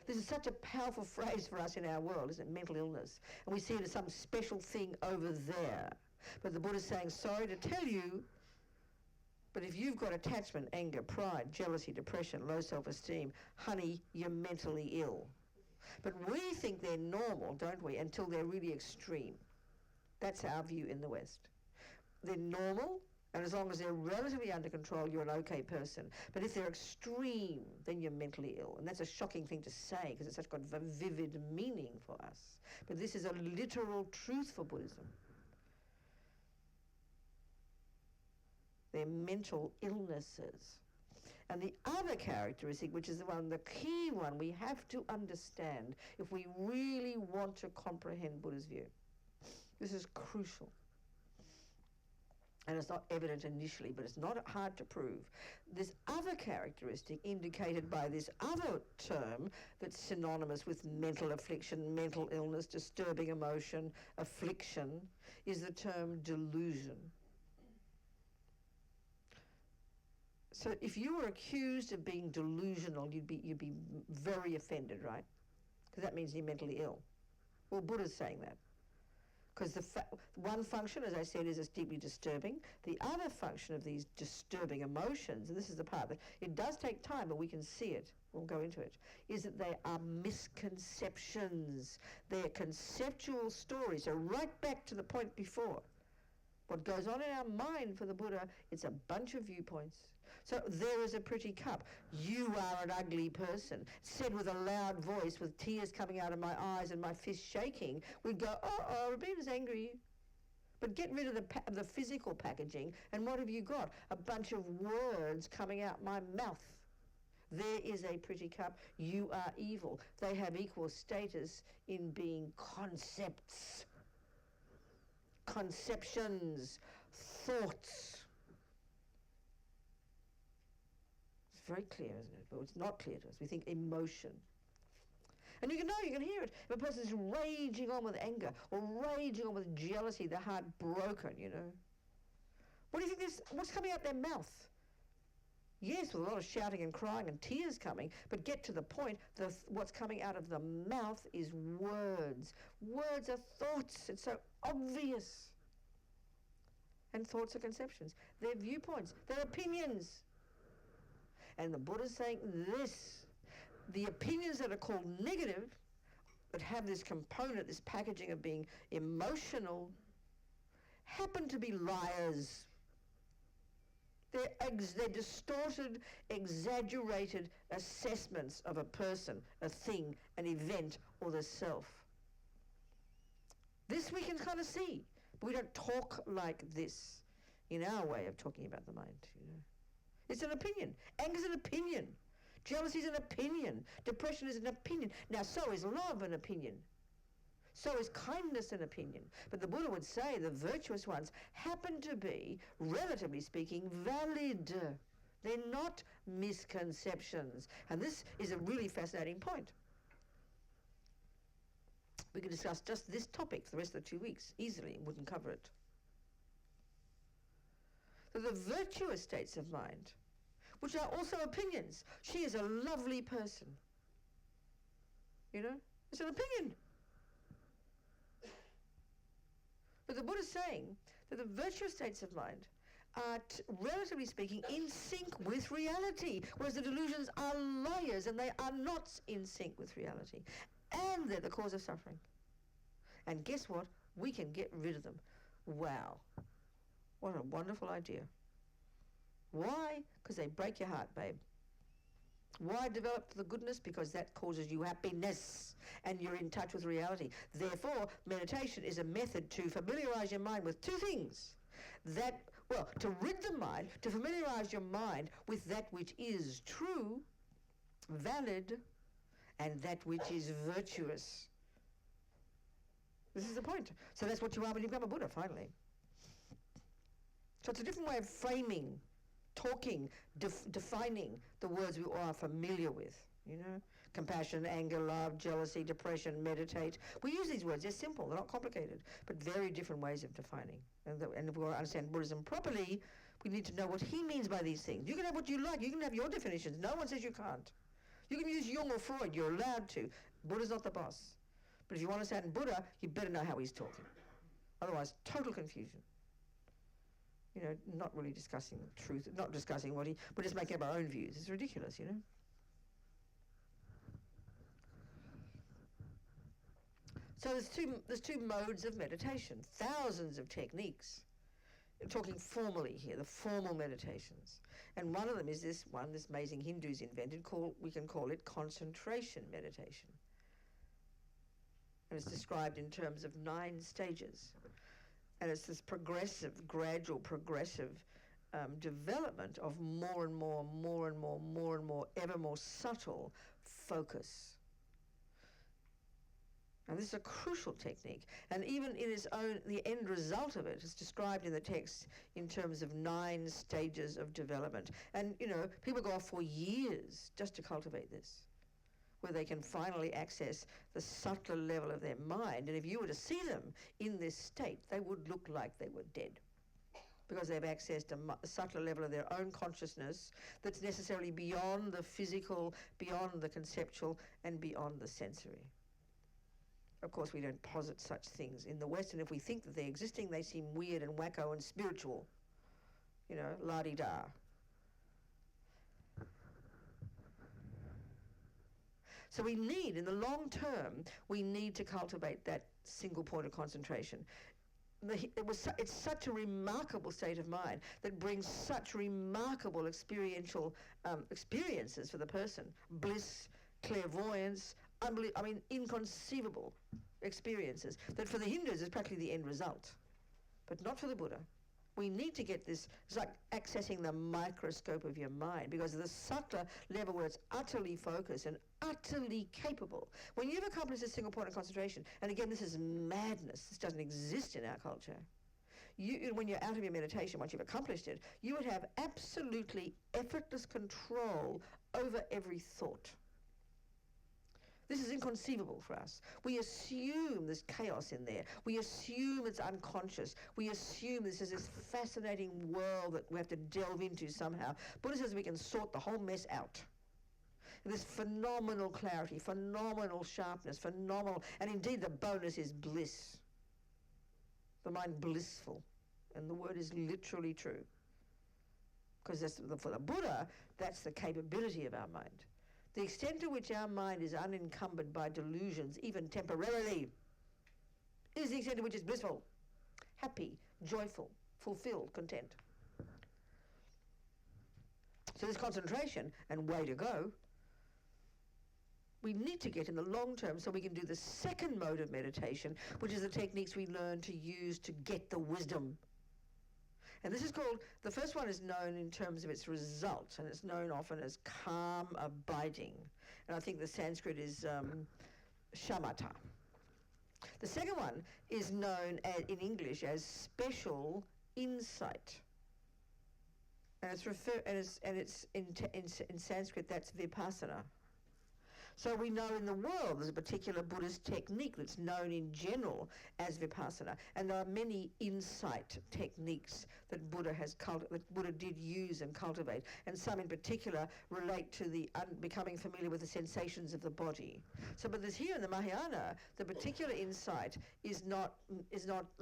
This is such a powerful phrase for us in our world, isn't it? Mental illness. And we see it as some special thing over there. But the Buddha's saying, sorry to tell you, but if you've got attachment, anger, pride, jealousy, depression, low self-esteem, honey, you're mentally ill. But we think they're normal, don't we, until they're really extreme. That's our view in the West. They're normal, and as long as they're relatively under control, you're an okay person. But if they're extreme, then you're mentally ill. And that's a shocking thing to say, because it's such got a vivid meaning for us. But this is a literal truth for Buddhism. They're mental illnesses. And the other characteristic, which is the key one we have to understand if we really want to comprehend Buddha's view. This is crucial. And it's not evident initially, but it's not hard to prove. This other characteristic indicated by this other term that's synonymous with mental affliction, mental illness, disturbing emotion, affliction, is the term delusion. So if you were accused of being delusional, you'd be very offended, right? Because that means you're mentally ill. Well, Buddha's saying that. Because one function, as I said, is it's deeply disturbing. The other function of these disturbing emotions, and this is the part that it does take time, but we can see it, we'll go into it, is that they are misconceptions. They're conceptual stories. So right back to the point before. What goes on in our mind for the Buddha, it's a bunch of viewpoints. So there is a pretty cup. You are an ugly person. Said with a loud voice, with tears coming out of my eyes and my fist shaking, we'd go, oh, Robina's angry. But get rid of the physical packaging, and what have you got? A bunch of words coming out my mouth. There is a pretty cup. You are evil. They have equal status in being concepts, conceptions, thoughts. Very clear, isn't it? But it's not clear to us. We think emotion. And you can hear it. If a person's raging on with anger or raging on with jealousy, their heart broken, What do you think what's coming out their mouth? Yes, with a lot of shouting and crying and tears coming, but get to the point, what's coming out of the mouth is words. Words are thoughts. It's so obvious. And thoughts are conceptions. They're viewpoints. They're opinions. And the Buddha's saying this, the opinions that are called negative, that have this component, this packaging of being emotional, happen to be liars. They're distorted, exaggerated assessments of a person, a thing, an event, or the self. This we can kind of see, but we don't talk like this in our way of talking about the mind, It's an opinion. Anger is an opinion. Jealousy is an opinion. Depression is an opinion. Now, so is love an opinion. So is kindness an opinion. But the Buddha would say the virtuous ones happen to be, relatively speaking, valid. They're not misconceptions. And this is a really fascinating point. We could discuss just this topic for the rest of the 2 weeks easily and wouldn't cover it. The virtuous states of mind, which are also opinions. She is a lovely person. It's an opinion. But the Buddha's saying that the virtuous states of mind are, relatively speaking, in sync with reality, whereas the delusions are liars and they are not in sync with reality. And they're the cause of suffering. And guess what? We can get rid of them. Wow. What a wonderful idea. Why? Because they break your heart, babe. Why develop the goodness? Because that causes you happiness and you're in touch with reality. Therefore, meditation is a method to familiarize your mind with two things. To rid the mind, to familiarize your mind with that which is true, valid, and that which is virtuous. This is the point. So that's what you are when you become a Buddha, finally. So it's a different way of framing, talking, defining the words we all are familiar with, compassion, anger, love, jealousy, depression, meditate. We use these words, they're simple, they're not complicated, but very different ways of defining. And if we want to understand Buddhism properly, we need to know what he means by these things. You can have what you like, you can have your definitions, no one says you can't. You can use Jung or Freud, you're allowed to. Buddha's not the boss. But if you want to understand Buddha, you better know how he's talking. Otherwise, total confusion. You know, not really discussing truth, not discussing we're just making up our own views. It's ridiculous, you know. So there's two modes of meditation, thousands of techniques. I'm talking formally here, the formal meditations. And one of them is this amazing Hindus invented, we can call it concentration meditation. And it's described in terms of 9 stages. And it's this gradual progressive development of more and more, ever more subtle focus. And this is a crucial technique. And even in its own, the end result of it is described in the text in terms of 9 stages of development. And, you know, people go off for years just to cultivate this, where they can finally access the subtler level of their mind. And if you were to see them in this state, they would look like they were dead, because they've accessed a subtler level of their own consciousness that's necessarily beyond the physical, beyond the conceptual, and beyond the sensory. Of course, we don't posit such things in the West, and if we think that they're existing, they seem weird and wacko and spiritual, you know, la-di-da. So we need, in the long term, we need to cultivate that single point of concentration. It's such a remarkable state of mind that brings such remarkable experiential experiences for the person. Bliss, clairvoyance, inconceivable experiences that for the Hindus is practically the end result, but not for the Buddha. We need to get this. It's like accessing the microscope of your mind, because of the subtler level where it's utterly focused and utterly capable. When you've accomplished a single point of concentration, and again, this is madness, this doesn't exist in our culture. When you're out of your meditation, once you've accomplished it, you would have absolutely effortless control over every thought. This is inconceivable for us. We assume there's chaos in there. We assume it's unconscious. We assume this is this fascinating world that we have to delve into somehow. Buddha says we can sort the whole mess out. This phenomenal clarity, phenomenal sharpness, and indeed the bonus is bliss. The mind blissful, and the word is literally true. Because for the Buddha, that's the capability of our mind. The extent to which our mind is unencumbered by delusions, even temporarily, is the extent to which it's blissful, happy, joyful, fulfilled, content. So this concentration, and way to go, we need to get in the long term so we can do the second mode of meditation, which is the techniques we learn to use to get the wisdom. And this is called, the first one is known in terms of its result, and it's known often as calm abiding. And I think the Sanskrit is shamatha. The second one is known in English as special insight. And it's in Sanskrit, that's vipassana. So we know in the world there's a particular Buddhist technique that's known in general as vipassana, and there are many insight techniques that Buddha did use and cultivate, and some in particular relate to the becoming familiar with the sensations of the body. So, but there's here in the Mahayana, the particular insight is not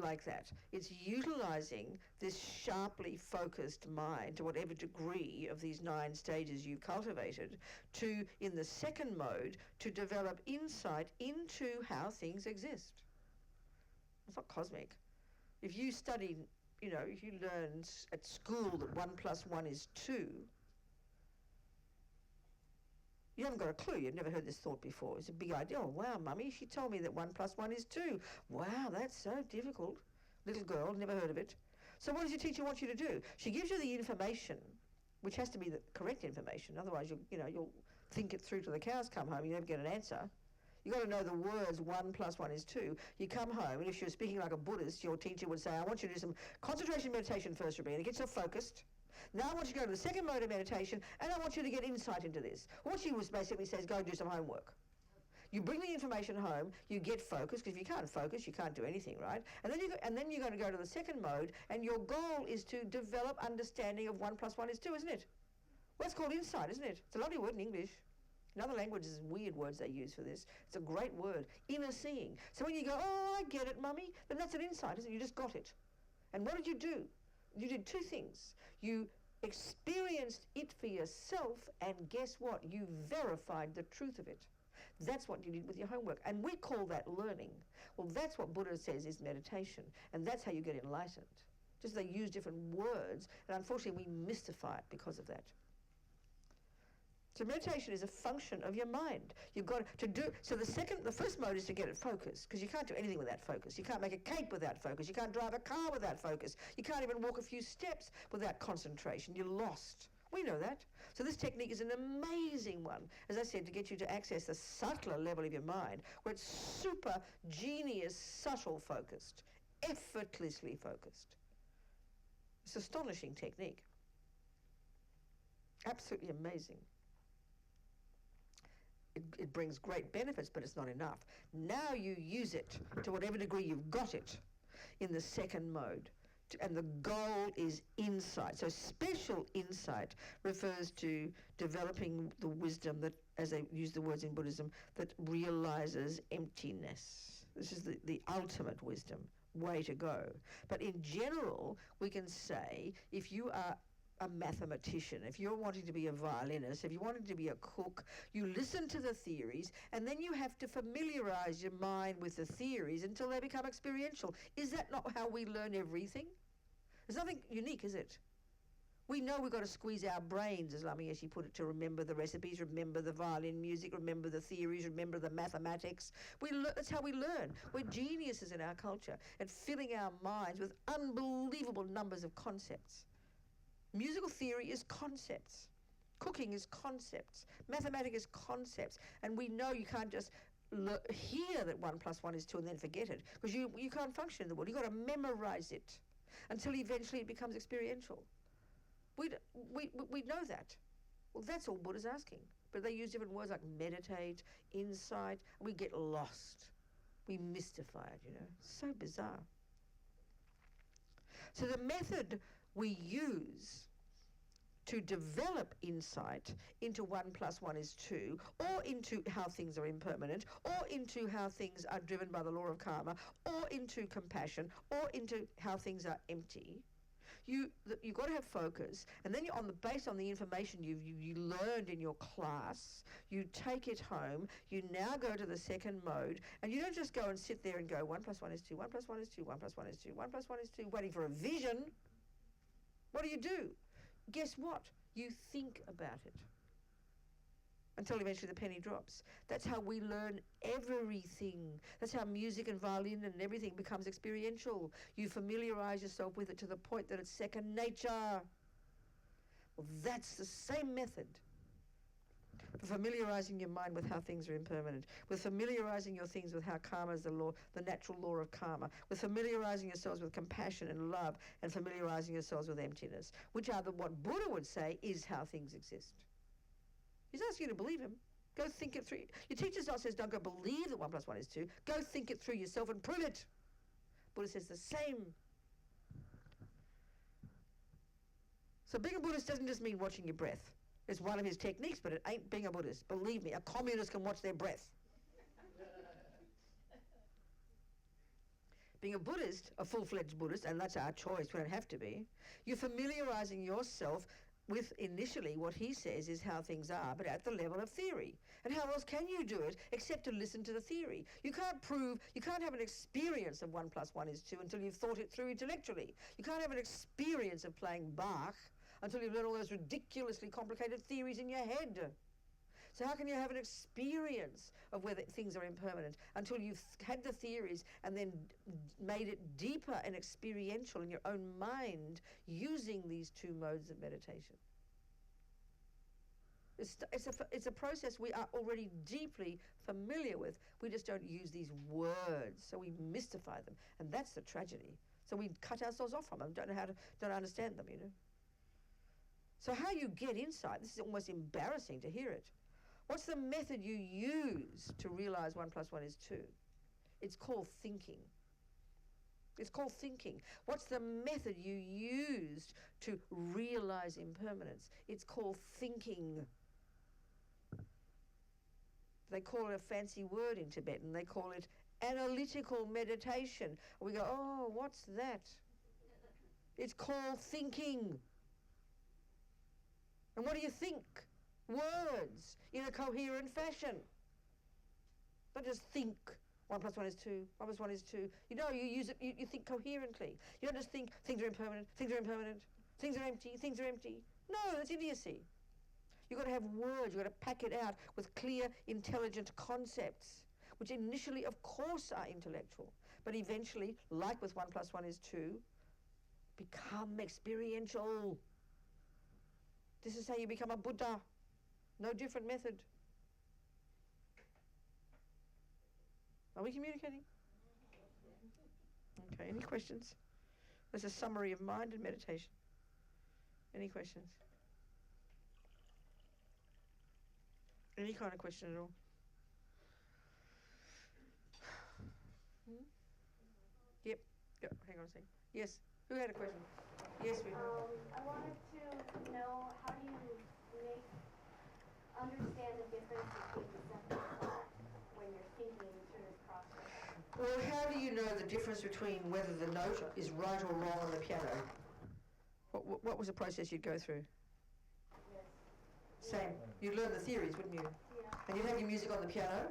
like that. It's utilizing this sharply focused mind to whatever degree of these 9 stages you've cultivated to, in the second mode, to develop insight into how things exist. It's not cosmic. If you study, if you learn at school that 1 + 1 is 2, you haven't got a clue. You've never heard this thought before. It's a big idea. Oh, wow, Mummy, she told me that 1 + 1 is 2. Wow, that's so difficult. Little girl, never heard of it. So what does your teacher want you to do? She gives you the information, which has to be the correct information. Otherwise, you'll think it through till the cows come home. You never get an answer. You've got to know the words 1 + 1 is 2. You come home, and if you're speaking like a Buddhist, your teacher would say, I want you to do some concentration meditation first, Robina. Get yourself focused. Now I want you to go to the second mode of meditation, and I want you to get insight into this. What she was basically says, go and do some homework. You bring the information home, you get focused, because if you can't focus, you can't do anything, right? And then you're going to go to the second mode, and your goal is to develop understanding of 1 + 1 is 2, isn't it? Well, that's called insight, isn't it? It's a lovely word in English. In other languages, weird words they use for this. It's a great word, inner seeing. So when you go, oh, I get it, mummy, then that's an insight, isn't it? You just got it. And what did you do? You did two things. You experienced it for yourself, and guess what? You verified the truth of it. That's what you did with your homework. And we call that learning. Well, that's what Buddha says is meditation. And that's how you get enlightened. Just they use different words, and unfortunately we mystify it because of that. So meditation is a function of your mind. You've got to do, so the first mode is to get it focused, because you can't do anything without focus. You can't make a cake without focus. You can't drive a car without focus. You can't even walk a few steps without concentration. You're lost. We know that. So this technique is an amazing one, as I said, to get you to access the subtler level of your mind, where it's super genius, subtle focused, effortlessly focused. It's an astonishing technique. Absolutely amazing. It brings great benefits, but it's not enough. Now you use it to whatever degree you've got it in the second mode. And the goal is insight. So special insight refers to developing the wisdom that, as they use the words in Buddhism, that realizes emptiness. This is the ultimate wisdom, way to go. But in general, we can say if you are a mathematician, if you're wanting to be a violinist, if you're wanting to be a cook, you listen to the theories and then you have to familiarize your mind with the theories until they become experiential. Is that not how we learn everything? There's nothing unique, is it? We know we've got to squeeze our brains, as Lama Yeshe put it, to remember the recipes, remember the violin music, remember the theories, remember the mathematics. That's how we learn. We're geniuses in our culture at filling our minds with unbelievable numbers of concepts. Musical theory is concepts. Cooking is concepts. Mathematics is concepts. And we know you can't just hear that 1 + 1 is 2 and then forget it, because you can't function in the world. You've got to memorize it until eventually it becomes experiential. We know that. Well, that's all Buddha's asking. But they use different words like meditate, insight, and we get lost. We mystify it, you know. So bizarre. So the method we use to develop insight into 1 + 1 is 2, or into how things are impermanent, or into how things are driven by the law of karma, or into compassion, or into how things are empty. You've got to have focus, and then based on the information you learned in your class, you take it home, you now go to the second mode, and you don't just go and sit there and go 1 + 1 is 2, 1 + 1 is 2, 1 + 1 is 2, 1 + 1 is 2, waiting for a vision. What do? Guess what? You think about it until eventually the penny drops. That's how we learn everything. That's how music and violin and everything becomes experiential. You familiarize yourself with it to the point that it's second nature. Well, that's the same method for familiarizing your mind with how things are impermanent, with familiarizing your things with how karma is the natural law of karma, with familiarizing yourselves with compassion and love, and familiarizing yourselves with emptiness, which are what Buddha would say is how things exist. He's asking you to believe him. Go think it through. Your teacher's not says don't go believe that 1 + 1 is 2. Go think it through yourself and prove it. Buddha says the same. So being a Buddhist doesn't just mean watching your breath. It's one of his techniques, but it ain't being a Buddhist. Believe me, a communist can watch their breath. Being a Buddhist, a full-fledged Buddhist, and that's our choice, we don't have to be, you're familiarizing yourself with initially what he says is how things are, but at the level of theory. And how else can you do it except to listen to the theory? You can't have an experience of 1 + 1 is 2 until you've thought it through intellectually. You can't have an experience of playing Bach until you've learned all those ridiculously complicated theories in your head. So how can you have an experience of whether things are impermanent until you've had the theories and then made it deeper and experiential in your own mind using these two modes of meditation? It's a process we are already deeply familiar with. We just don't use these words, so we mystify them, and that's the tragedy. So we cut ourselves off from them, don't understand them, you know. So how you get insight, this is almost embarrassing to hear it. What's the method you use to realize 1 + 1 is 2? It's called thinking. It's called thinking. What's the method you used to realize impermanence? It's called thinking. They call it a fancy word in Tibetan. They call it analytical meditation. We go, oh, what's that? It's called thinking. And what do you think? Words in a coherent fashion. Don't just think 1 + 1 is 2, 1 + 1 is 2. You know, you use it, you think coherently. You don't just think things are impermanent, things are impermanent, things are empty, things are empty. No, that's idiocy. You've got to have words, you've got to pack it out with clear, intelligent concepts, which initially, of course, are intellectual, but eventually, like with 1 + 1 is 2, become experiential. This is how you become a Buddha. No different method. Are we communicating? Okay, any questions? There's a summary of mind and meditation. Any questions? Any kind of question at all? Yep. Hang on a second. Yes. Who had a question? Yes, we have. I wanted to know, how do you understand the difference between the separate thought when you're thinking through this process? Well, how do you know the difference between whether the note is right or wrong on the piano? What was the process you'd go through? Yes. Same. You'd learn the theories, wouldn't you? Yeah. And you'd have your music on the piano,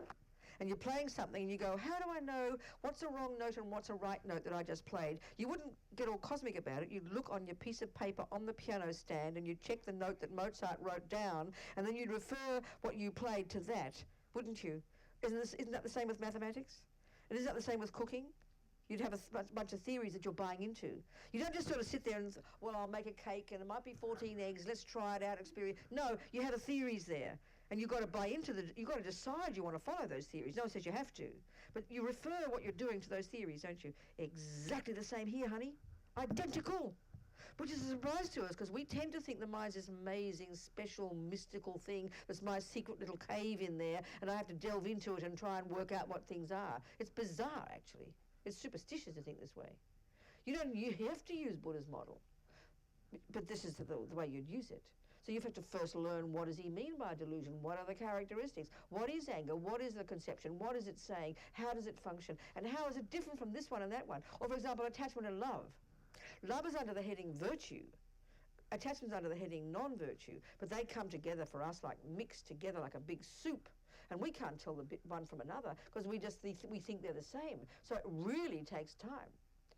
and you're playing something, and you go, how do I know what's a wrong note and what's a right note that I just played? You wouldn't get all cosmic about it. You'd look on your piece of paper on the piano stand, and you'd check the note that Mozart wrote down, and then you'd refer what you played to that, wouldn't you? Isn't that the same with mathematics? And isn't that the same with cooking? You'd have a bunch of theories that you're buying into. You don't just sort of sit there and, well, I'll make a cake, and it might be 14 eggs, let's try it out, experience. No, you have the theories there. And you've got to buy into you've got to decide you want to follow those theories. No one says you have to. But you refer what you're doing to those theories, don't you? Exactly the same here, honey. Identical. Which is a surprise to us, because we tend to think the mind's this amazing, special, mystical thing that's my secret little cave in there, and I have to delve into it and try and work out what things are. It's bizarre, actually. It's superstitious to think this way. You have to use Buddha's model. But this is the way you'd use it. So you have to first learn, what does he mean by delusion? What are the characteristics? What is anger? What is the conception? What is it saying? How does it function? And how is it different from this one and that one? Or, for example, attachment and love. Love is under the heading virtue. Attachment's under the heading non-virtue. But they come together for us, like mixed together like a big soup. And we can't tell the one from another, because we think they're the same. So it really takes time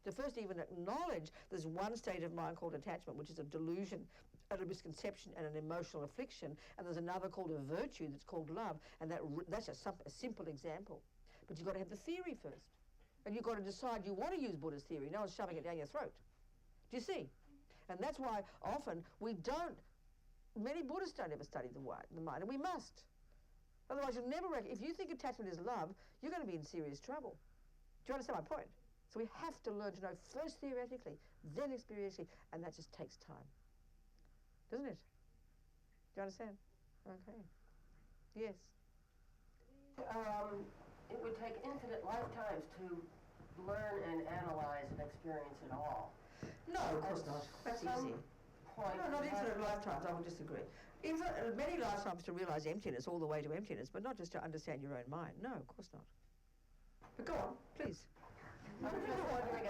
to first even acknowledge there's one state of mind called attachment, which is a delusion, a misconception, and an emotional affliction, and there's another called a virtue that's called love, and that's a simple example. But you've got to have the theory first, and you've got to decide you want to use Buddha's theory. No one's shoving it down your throat. Do you see? And that's why often many Buddhists don't ever study the mind, and we must. Otherwise you'll never if you think attachment is love, you're going to be in serious trouble. Do you understand my point? So we have to learn to know first theoretically, then experientially, and that just takes time. Doesn't it? Do you understand? Okay. Yes. It would take infinite lifetimes to learn and analyze and experience it all. No, of course not. That's easy. No, not infinite lifetimes, I would disagree. Many lifetimes to realise emptiness, all the way to emptiness, but not just to understand your own mind. No, of course not. But go on, please. I'm just wondering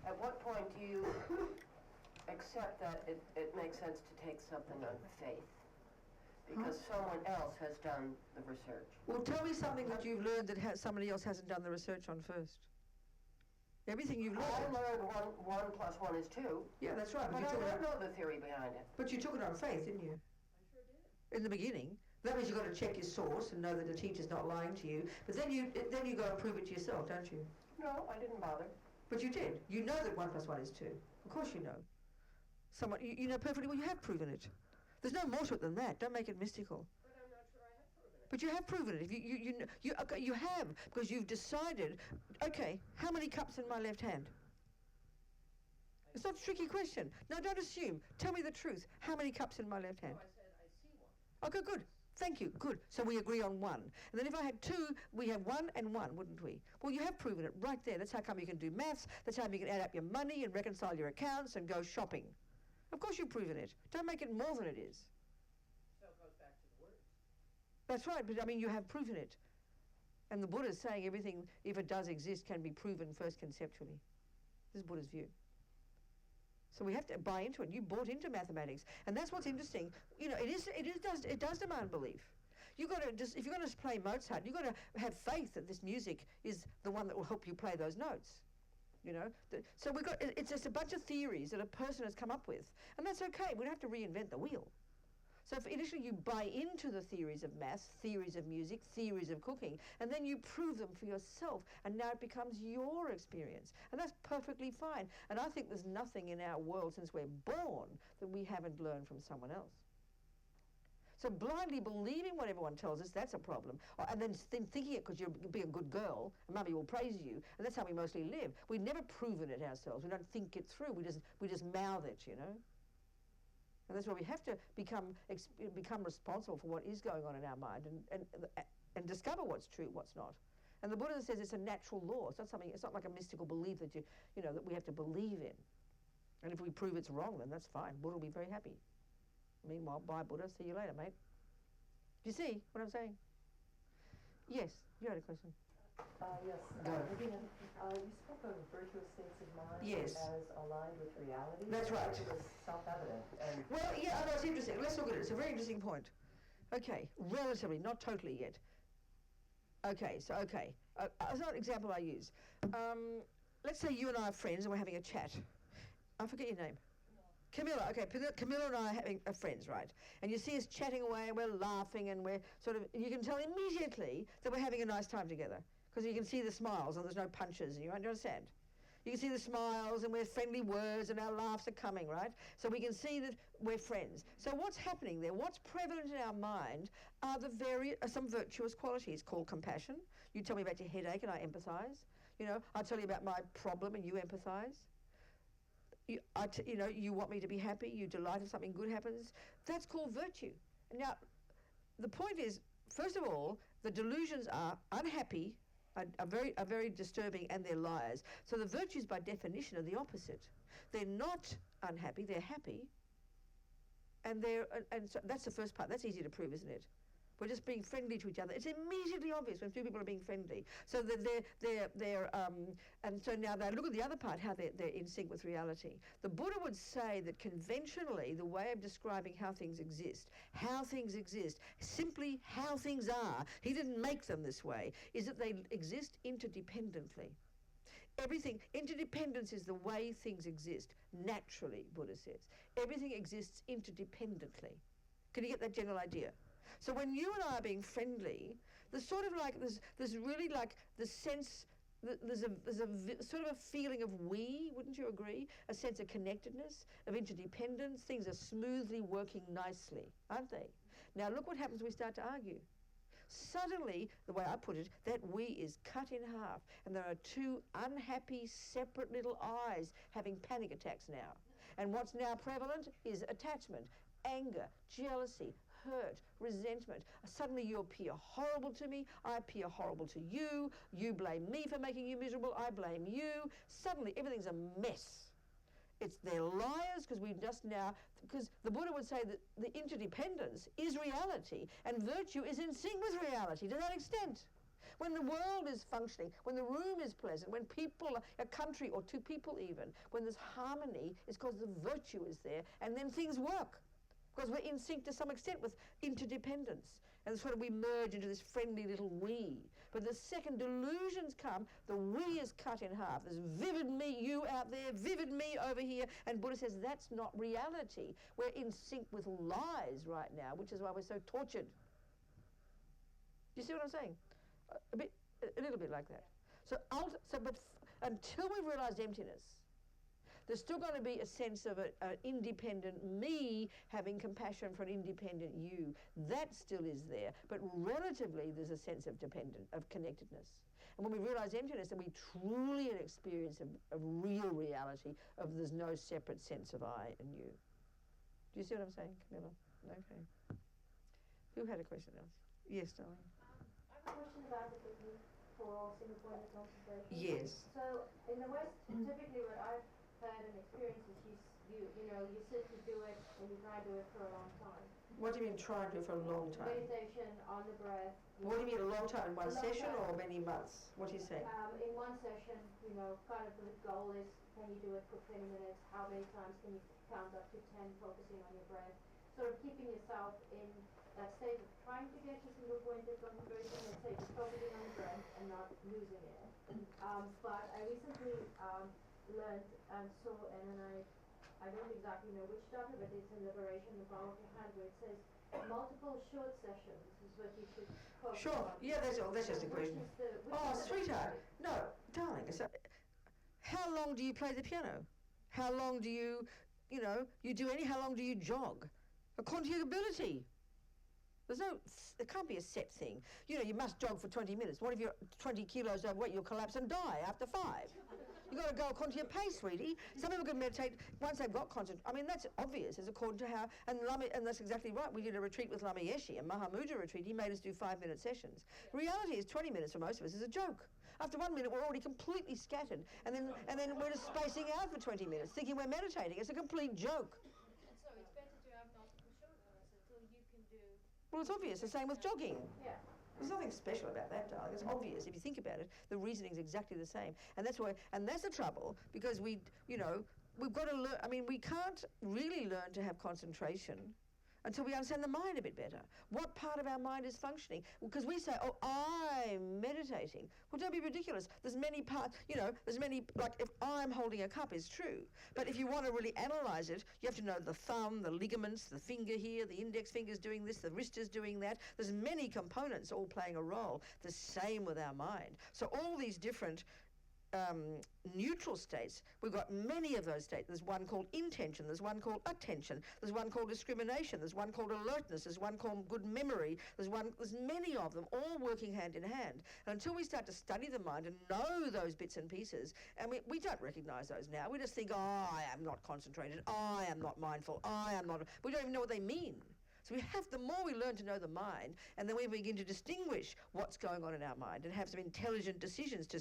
at what point do you accept that it makes sense to take something on faith? Because someone else has done the research. Well, tell me something that you've learned that somebody else hasn't done the research on first. Everything you've learned. I learned 1 + 1 is 2. Yeah, that's right. But I don't know the theory behind it. But you took it on faith, didn't you? I sure did. In the beginning. That means you've got to check your source and know that the teacher's not lying to you. But then you go and prove it to yourself, don't you? No, I didn't bother. But you did. You know that 1 + 1 is 2. Of course you know. You know perfectly well you have proven it. There's no more to it than that. Don't make it mystical. But I'm not sure I have proven it. But you have proven it. If you have, because you've decided, okay, how many cups in my left hand? It's not a tricky question. No, don't assume. Tell me the truth. How many cups in my left hand? No, I said I see one. Okay, good. Thank you. Good. So we agree on 1. And then if I had 2, we have 1 and 1, wouldn't we? Well, you have proven it right there. That's how come you can do maths. That's how you can add up your money and reconcile your accounts and go shopping. Of course you've proven it. Don't make it more than it is. So it goes back to the words. That's right, but I mean, you have proven it. And the Buddha is saying everything, if it does exist, can be proven first conceptually. This is Buddha's view. So we have to buy into it. You bought into mathematics, and that's what's interesting. You know, it does demand belief. You got to just, if you're going to play Mozart, you've got to have faith that this music is the one that will help you play those notes. You know, so we've got, it's just a bunch of theories that a person has come up with, and that's okay. We don't have to reinvent the wheel. So if initially you buy into the theories of maths, theories of music, theories of cooking, and then you prove them for yourself, and now it becomes your experience. And that's perfectly fine. And I think there's nothing in our world since we're born that we haven't learned from someone else. So blindly believing what everyone tells us, that's a problem. And then thinking it because you're being a good girl, and mummy will praise you, and that's how we mostly live. We've never proven it ourselves. We don't think it through. We just mouth it, you know. And that's why we have to become responsible for what is going on in our mind and discover what's true, what's not. And the Buddha says it's a natural law. It's not something. It's not like a mystical belief that that we have to believe in. And if we prove it's wrong, then that's fine. Buddha will be very happy. Meanwhile, bye Buddha. See you later, mate. Do you see what I'm saying? Yes, you had a question. Yes. Go. Robina, you spoke of virtuous states of mind Yes. as aligned with reality. That's right. It was self-evident. And Well, yeah, I know, it's interesting. Let's look at it. It's a very interesting point. Okay, relatively, not totally yet. Okay, so, okay. That's not an example I use. Let's say you and I are friends and we're having a chat. I forget your name. Camilla, okay, Camilla and I are having friends, right? And you see us chatting away and we're laughing and we're sort of, you can tell immediately that we're having a nice time together because you can see the smiles and there's no punches, and you understand? You can see the smiles and we're friendly words and our laughs are coming, right? So we can see that we're friends. So what's happening there, what's prevalent in our mind are some virtuous qualities called compassion. You tell me about your headache and I empathize. You know, I tell you about my problem and you empathize. You want me to be happy, you delight if something good happens. That's called virtue. Now, the point is, first of all, the delusions are unhappy, are very disturbing, and they're liars. So the virtues, by definition, are the opposite. They're not unhappy, they're happy. And so that's the first part. That's easy to prove, isn't it? We're just being friendly to each other. It's immediately obvious when two people are being friendly. So and so now they look at the other part, how they're in sync with reality. The Buddha would say that conventionally, the way of describing how things exist, simply how things are, he didn't make them this way, is that they exist interdependently. Interdependence is the way things exist, naturally, Buddha says. Everything exists interdependently. Can you get that general idea? So when you and I are being friendly, there's sort of like, there's really like the sense, there's a sort of a feeling of we, wouldn't you agree? A sense of connectedness, of interdependence. Things are smoothly working nicely, aren't they? Now look what happens when we start to argue. Suddenly, the way I put it, that we is cut in half, and there are two unhappy, separate little eyes having panic attacks now. And what's now prevalent is attachment, anger, jealousy, hurt, resentment. Suddenly you appear horrible to me, I appear horrible to you, you blame me for making you miserable, I blame you. Suddenly everything's a mess. They're liars because the Buddha would say that the interdependence is reality and virtue is in sync with reality to that extent. When the world is functioning, when the room is pleasant, when people, a country or two people even, when there's harmony, it's because the virtue is there and then things work. Because we're in sync to some extent with interdependence. And sort of we merge into this friendly little we. But the second delusions come, the we is cut in half. There's vivid me, you out there, vivid me over here. And Buddha says that's not reality. We're in sync with lies right now, which is why we're so tortured. Do you see what I'm saying? A little bit like that. But until we've realized emptiness, there's still going to be a sense of an independent me having compassion for an independent you. That still is there, but relatively there's a sense of connectedness. And when we realize emptiness, then we truly an experience of real reality, of there's no separate sense of I and you. Do you see what I'm saying, Camilla? Okay. Who had a question else? Yes, darling. I have a question about the technique for single-pointed concentration. Yes. So in the West, typically what I've had an experience is you sit to do it and you try to do it for a long time. What do you mean try and do for a long time? Meditation on the breath. What do you mean a long time? In one A long session time. or many months? What are you saying? In one session, kind of the goal is, can you do it for 20 minutes? How many times can you count up to 10, focusing on your breath? Sort of keeping yourself in that state of trying to get to single-pointed concentration, let's say just focusing on the breath and not losing it. But I recently learned and saw, and then I don't exactly know which chapter, but it's in Liberation, the Power of Your Hand, where it says multiple short sessions is what you should focus Sure. on. Yeah, that's just a question. Oh, sweetheart. No, darling. How long do you play the piano? How long do you how long do you jog? According to your ability. There can't be a set thing. You must jog for 20 minutes. What if you're 20 kilos overweight? You'll collapse and die after 5. You've got to go according to your pace, sweetie. Some people can meditate once they've got concentration. I mean, that's obvious. It's according to how, and that's exactly right. We did a retreat with Lama Yeshe, a Mahamudra retreat. He made us do 5-minute sessions. Reality is 20 minutes for most of us is a joke. After 1 minute, we're already completely scattered, and then we're just spacing out for 20 minutes, thinking we're meditating. It's a complete joke. And so it's better to have multiple short ones until you can do. Well, it's obvious. The same with jogging. Yeah. There's nothing special about that, darling. It's obvious. If you think about it, the reasoning is exactly the same. And that's the trouble, because we've got to learn. I mean, we can't really learn to have concentration until we understand the mind a bit better. What part of our mind is functioning? Because we say, oh, I'm meditating. Well, don't be ridiculous. There's many parts, like if I'm holding a cup is true. But if you want to really analyze it, you have to know the thumb, the ligaments, the finger here, the index finger's doing this, the wrist is doing that. There's many components all playing a role. The same with our mind. So all these different neutral states, we've got many of those states. There's one called intention, there's one called attention, there's one called discrimination, there's one called alertness, there's one called good memory, there's many of them all working hand in hand. And until we start to study the mind and know those bits and pieces, and we don't recognize those now. We just think, oh, I am not concentrated, I am not mindful, we don't even know what they mean. So the more we learn to know the mind, and then we begin to distinguish what's going on in our mind and have some intelligent decisions to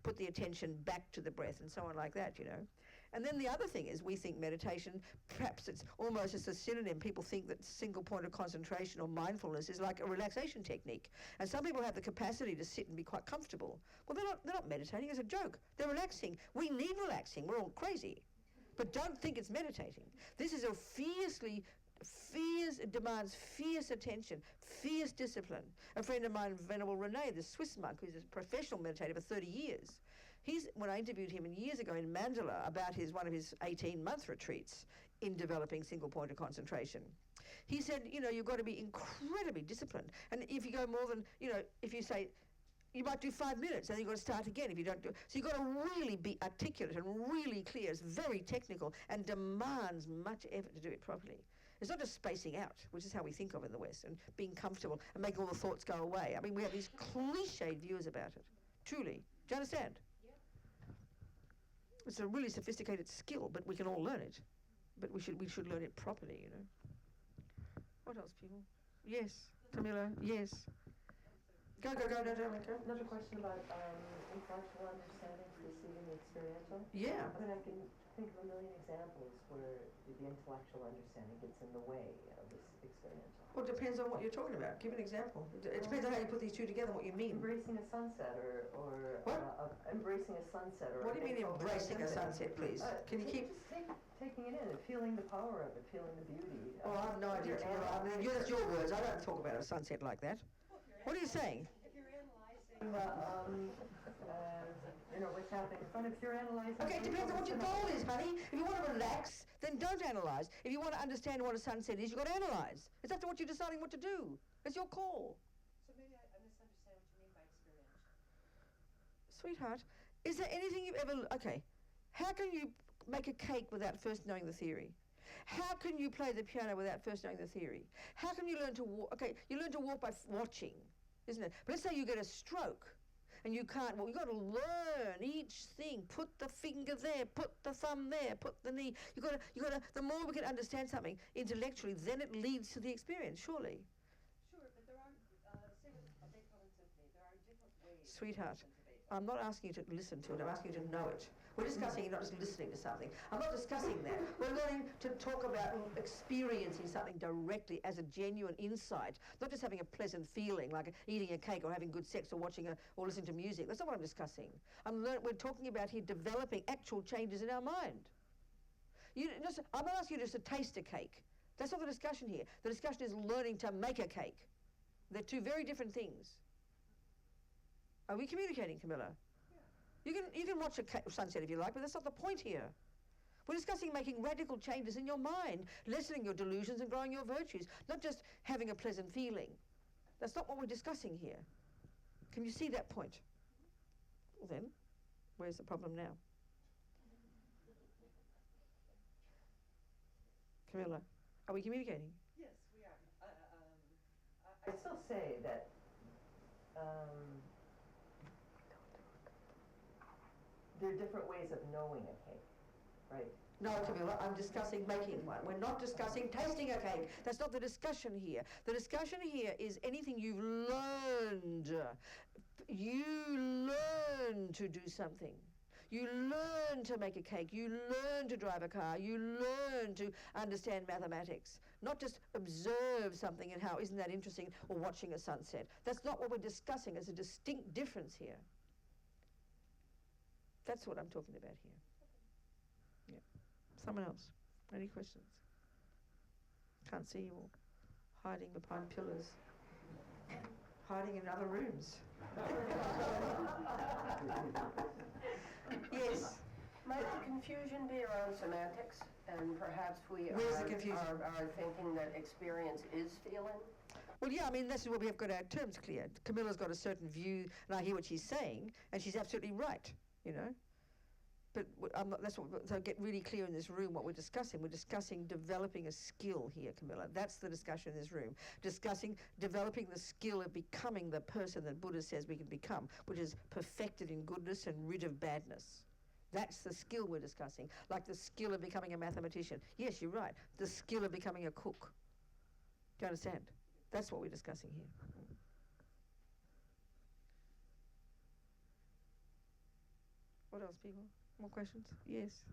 put the attention back to the breath and so on like that, And then the other thing is we think meditation, perhaps it's almost just a synonym. People think that single point of concentration or mindfulness is like a relaxation technique. And some people have the capacity to sit and be quite comfortable. Well, they're not meditating, it's a joke. They're relaxing. We need relaxing, we're all crazy. But don't think it's meditating. This is it demands fierce attention, fierce discipline. A friend of mine, Venerable Robina, the Swiss monk, who's a professional meditator for 30 years, when I interviewed him years ago in Mandala about one of his 18-month retreats in developing single point of concentration, he said, you've got to be incredibly disciplined. And if you go more than, if you say, you might do 5 minutes, and then you've got to start again if you don't do it. So you've got to really be articulate and really clear. It's very technical and demands much effort to do it properly. It's not just spacing out, which is how we think of in the West, and being comfortable and making all the thoughts go away. I mean, we have these cliched views about it, truly. Do you understand? Yeah. It's a really sophisticated skill, but we can all learn it. But we should learn it properly, What else, people? Yes, Camilla, yes. Go. Another question about intellectual understanding preceding the experiential. Yeah. I mean, I can think of a million examples where the intellectual understanding gets in the way of this experiential. Well, it depends on what you're talking about. Give an example. It depends on how you put these two together and what you mean. Embracing a sunset or what? Embracing a sunset or... What do you mean embracing a sunset, please? Can you keep... Taking it in and feeling the power of it, feeling the beauty. Oh, I have no idea. That's your words. I don't talk about a sunset like that. What are you saying? If you're analyzing, what's happening in front, if you're analyzing... Okay, it depends on what your goal is, honey. If you want to relax, then don't analyse. If you want to understand what a sunset is, you've got to analyse. It's up to what you're deciding what to do. It's your call. So maybe I misunderstand what you mean by experiential. Sweetheart, is there anything you've ever... Okay, how can you make a cake without first knowing the theory? How can you play the piano without first knowing the theory? How can you learn to walk? Okay, you learn to walk by watching, isn't it? But let's say you get a stroke and you can't, well, you've got to learn each thing. Put the finger there, put the thumb there, put the knee. You've got to, the more we can understand something intellectually, then it leads to the experience, surely. Sure, but there are, say with a Beethoven symphony, there are different ways. Sweetheart, I'm not asking you to listen to it, I'm asking you to know it. We're discussing, you're not just listening to something. I'm not discussing that. We're learning to talk about experiencing something directly as a genuine insight, not just having a pleasant feeling like eating a cake or having good sex or watching or listening to music. That's not what I'm discussing. We're talking about here developing actual changes in our mind. I'm not asking you just to taste a cake. That's not the discussion here. The discussion is learning to make a cake. They're two very different things. Are we communicating, Camilla? Yeah. You can watch a sunset if you like, but that's not the point here. We're discussing making radical changes in your mind, lessening your delusions and growing your virtues, not just having a pleasant feeling. That's not what we're discussing here. Can you see that point? Well then, where's the problem now? Camilla, are we communicating? Yes, we are. I still say that there are different ways of knowing a cake, right? No, Camilla, I'm discussing making one. We're not discussing tasting a cake. That's not the discussion here. The discussion here is anything you've learned. You learn to do something. You learn to make a cake. You learn to drive a car. You learn to understand mathematics. Not just observe something and how isn't that interesting, or watching a sunset. That's not what we're discussing. There's a distinct difference here. That's what I'm talking about here. Yeah. Someone else? Any questions? Can't see you all. Hiding behind pillars. Hiding in other rooms. Yes. Might the confusion be around semantics? And perhaps we Where's the confusion? are thinking that experience is feeling? Well, yeah, I mean, this is where we have got our terms clear. Camilla's got a certain view, and I hear what she's saying, and she's absolutely right, you know. But so get really clear in this room what we're discussing. We're discussing developing a skill here, Camilla. That's the discussion in this room. Discussing developing the skill of becoming the person that Buddha says we can become, which is perfected in goodness and rid of badness. That's the skill we're discussing, like the skill of becoming a mathematician. Yes, you're right. The skill of becoming a cook. Do you understand? That's what we're discussing here. What else, people? More questions? Yes.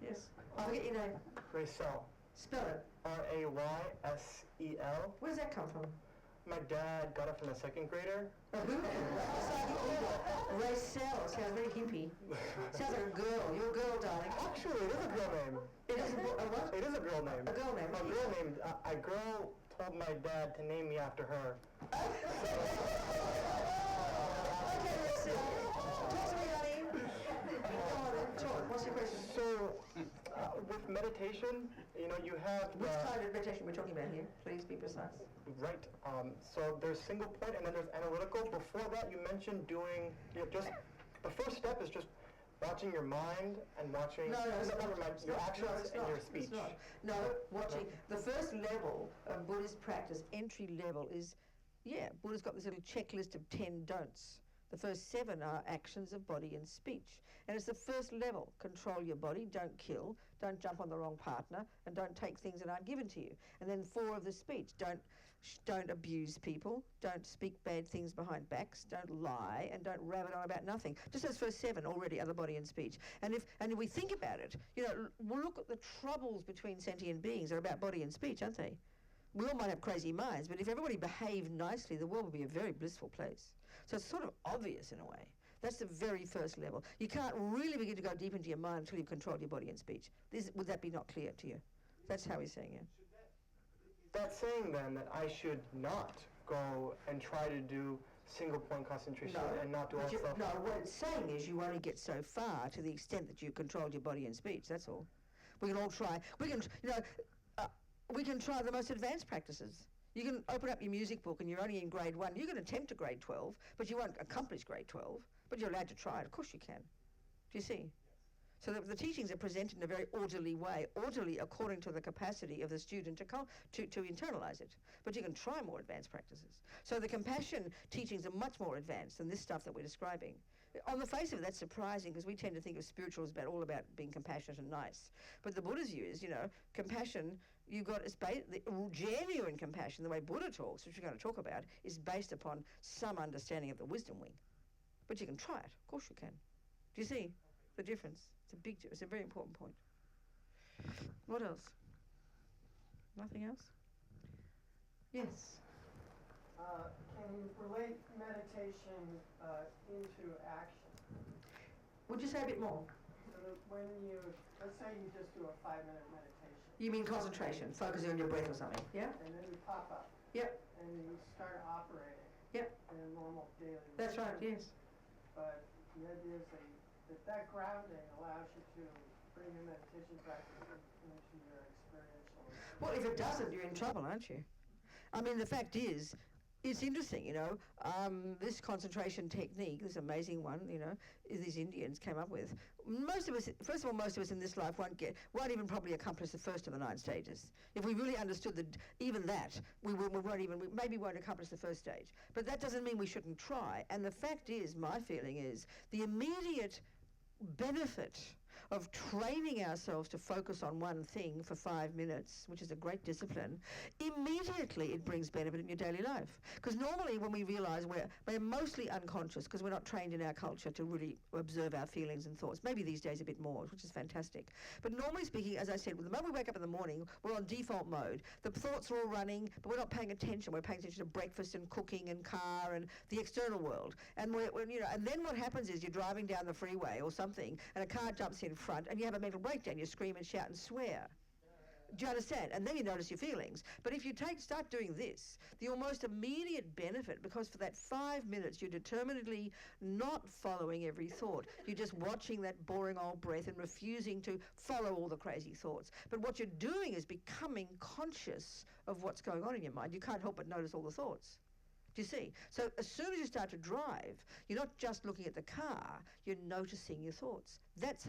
Yes. I forget your name. Raysel. Spell it. Raysel. Where does that come from? My dad got it from a second grader. Who? Raysel. Sounds very hippie. Sounds like a girl. You're a girl, darling. Actually, it is a girl name. It is a what? It is a girl name. A girl name. A girl named. A girl told my dad to name me after her. Okay, Raysel. Talk to me, honey. Go on then. Talk. What's your question? So, with meditation, you know, you have... Which kind of meditation we're talking about here? Please be precise. Right. So there's single point and then there's analytical. Before that, you mentioned doing, you know, just, the first step is just watching your mind and watching your actions and your speech. No, watching. The first level of Buddhist practice, entry level, is, Buddha's got this little checklist of 10 don'ts. The first 7 are actions of body and speech. And it's the first level. Control your body, don't kill, don't jump on the wrong partner, and don't take things that aren't given to you. And then 4 of the speech. Don't abuse people, don't speak bad things behind backs, don't lie, and don't rabbit on about nothing. Just those first 7 already are the body and speech. And if we think about it, you know, we'll look at the troubles between sentient beings are about body and speech, aren't they? We all might have crazy minds, but if everybody behaved nicely, the world would be a very blissful place. So it's sort of obvious in a way. That's the very first level. You can't really begin to go deep into your mind until you've controlled your body and speech. Would that be not clear to you? That's how he's saying it. That's saying then that I should not go and try to do single point concentration and not do all stuff. No, what it's saying is you only get so far to the extent that you controlled your body and speech. That's all. We can all try. We can, we can try the most advanced practices. You can open up your music book and you're only in grade 1. You can attempt to grade 12, but you won't accomplish grade 12. But you're allowed to try it. Of course you can. Do you see? So the teachings are presented in a very orderly way, orderly according to the capacity of the student to internalize it. But you can try more advanced practices. So the compassion teachings are much more advanced than this stuff that we're describing. On the face of it, that's surprising because we tend to think of spiritual as all about being compassionate and nice. But the Buddha's view is, compassion, you've got the genuine compassion, the way Buddha talks, which we're going to talk about, is based upon some understanding of the wisdom wing. But you can try it. Of course you can. Do you see the difference? It's a big difference. It's a very important point. What else? Nothing else? Yes. Can you relate meditation into action? Would you say a bit more? So that when you, let's say you just do a 5-minute meditation. You mean concentration, focusing on your breath or something, yeah? And then you pop up. Yep. And you start operating. Yep. In a normal daily routine. That's right, yes. But the idea is that grounding allows you to bring your meditation practice into your experiential. Well, if it doesn't, you're in trouble, aren't you? I mean, the fact is, it's interesting, you know, this concentration technique, this amazing one, you know, these Indians came up with. Most of us, first of all, most of us in this life won't even probably accomplish the first of the 9 stages. If we really understood even that, we maybe won't accomplish the first stage. But that doesn't mean we shouldn't try. And the fact is, my feeling is, the immediate benefit of training ourselves to focus on one thing for 5 minutes, which is a great discipline, immediately it brings benefit in your daily life. Because normally when we realise we're mostly unconscious because we're not trained in our culture to really observe our feelings and thoughts. Maybe these days a bit more, which is fantastic. But normally speaking, as I said, the moment we wake up in the morning, we're on default mode. The thoughts are all running, but we're not paying attention. We're paying attention to breakfast and cooking and car and the external world. And and then what happens is you're driving down the freeway or something, and a car jumps in front, and you have a mental breakdown. You scream and shout and swear. Do you understand? And then you notice your feelings. But if you start doing this, the almost immediate benefit, because for that 5 minutes you're determinedly not following every thought. You're just watching that boring old breath and refusing to follow all the crazy thoughts. But what you're doing is becoming conscious of what's going on in your mind. You can't help but notice all the thoughts. Do you see? So as soon as you start to drive, you're not just looking at the car, you're noticing your thoughts. That's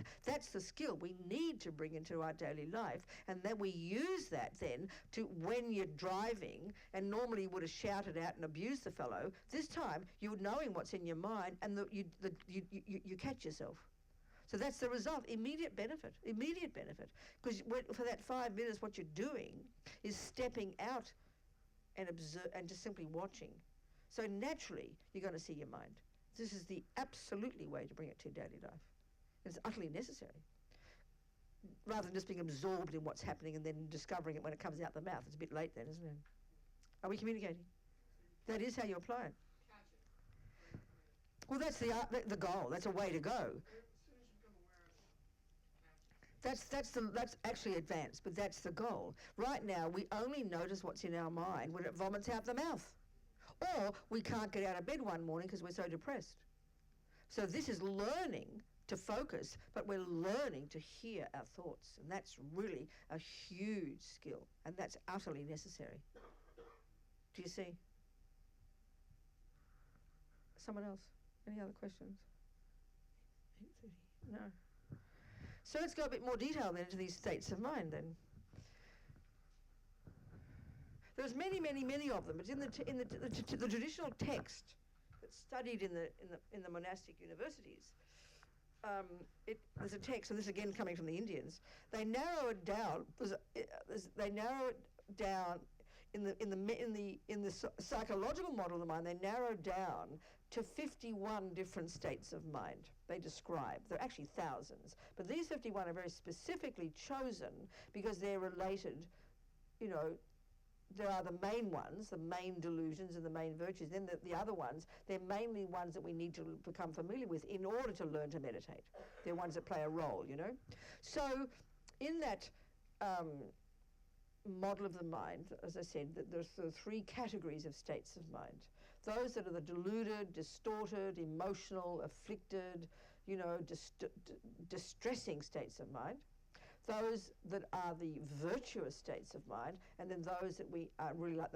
the skill we need to bring into our daily life, and then we use that then to, when you're driving, and normally you would have shouted out and abused the fellow, this time you're knowing what's in your mind, and you catch yourself. So that's the result, immediate benefit. Because for that 5 minutes, what you're doing is stepping out and observe and just simply watching. So naturally, you're going to see your mind. This is the absolutely way to bring it to daily life. It's utterly necessary. Rather than just being absorbed in what's happening and then discovering it when it comes out the mouth. It's a bit late then, isn't it? Are we communicating? That is how you apply it. Well, that's the goal. That's a way to go. That's actually advanced, but that's the goal. Right now, we only notice what's in our mind when it vomits out the mouth. Or we can't get out of bed one morning because we're so depressed. So this is learning to focus, but we're learning to hear our thoughts. And that's really a huge skill, and that's utterly necessary. Do you see? Someone else? Any other questions? 8:30? No. So let's go a bit more detail then into these states of mind then. There's many, many, many of them. It's in the traditional text that's studied in the monastic universities. There's a text, and this again coming from the Indians. They narrow it down. They narrow it down in the psychological model of the mind. They narrow down to 51 different states of mind. They describe. There are actually thousands, but these 51 are very specifically chosen because they're related. You know, there are the main ones, the main delusions and the main virtues. Then the other ones, they're mainly ones that we need to become familiar with in order to learn to meditate. They're ones that play a role, you know. So in that model of the mind, as I said, there's the 3 categories of states of mind. Those that are the deluded, distorted, emotional, afflicted, you know, distressing states of mind. Those that are the virtuous states of mind, and then those that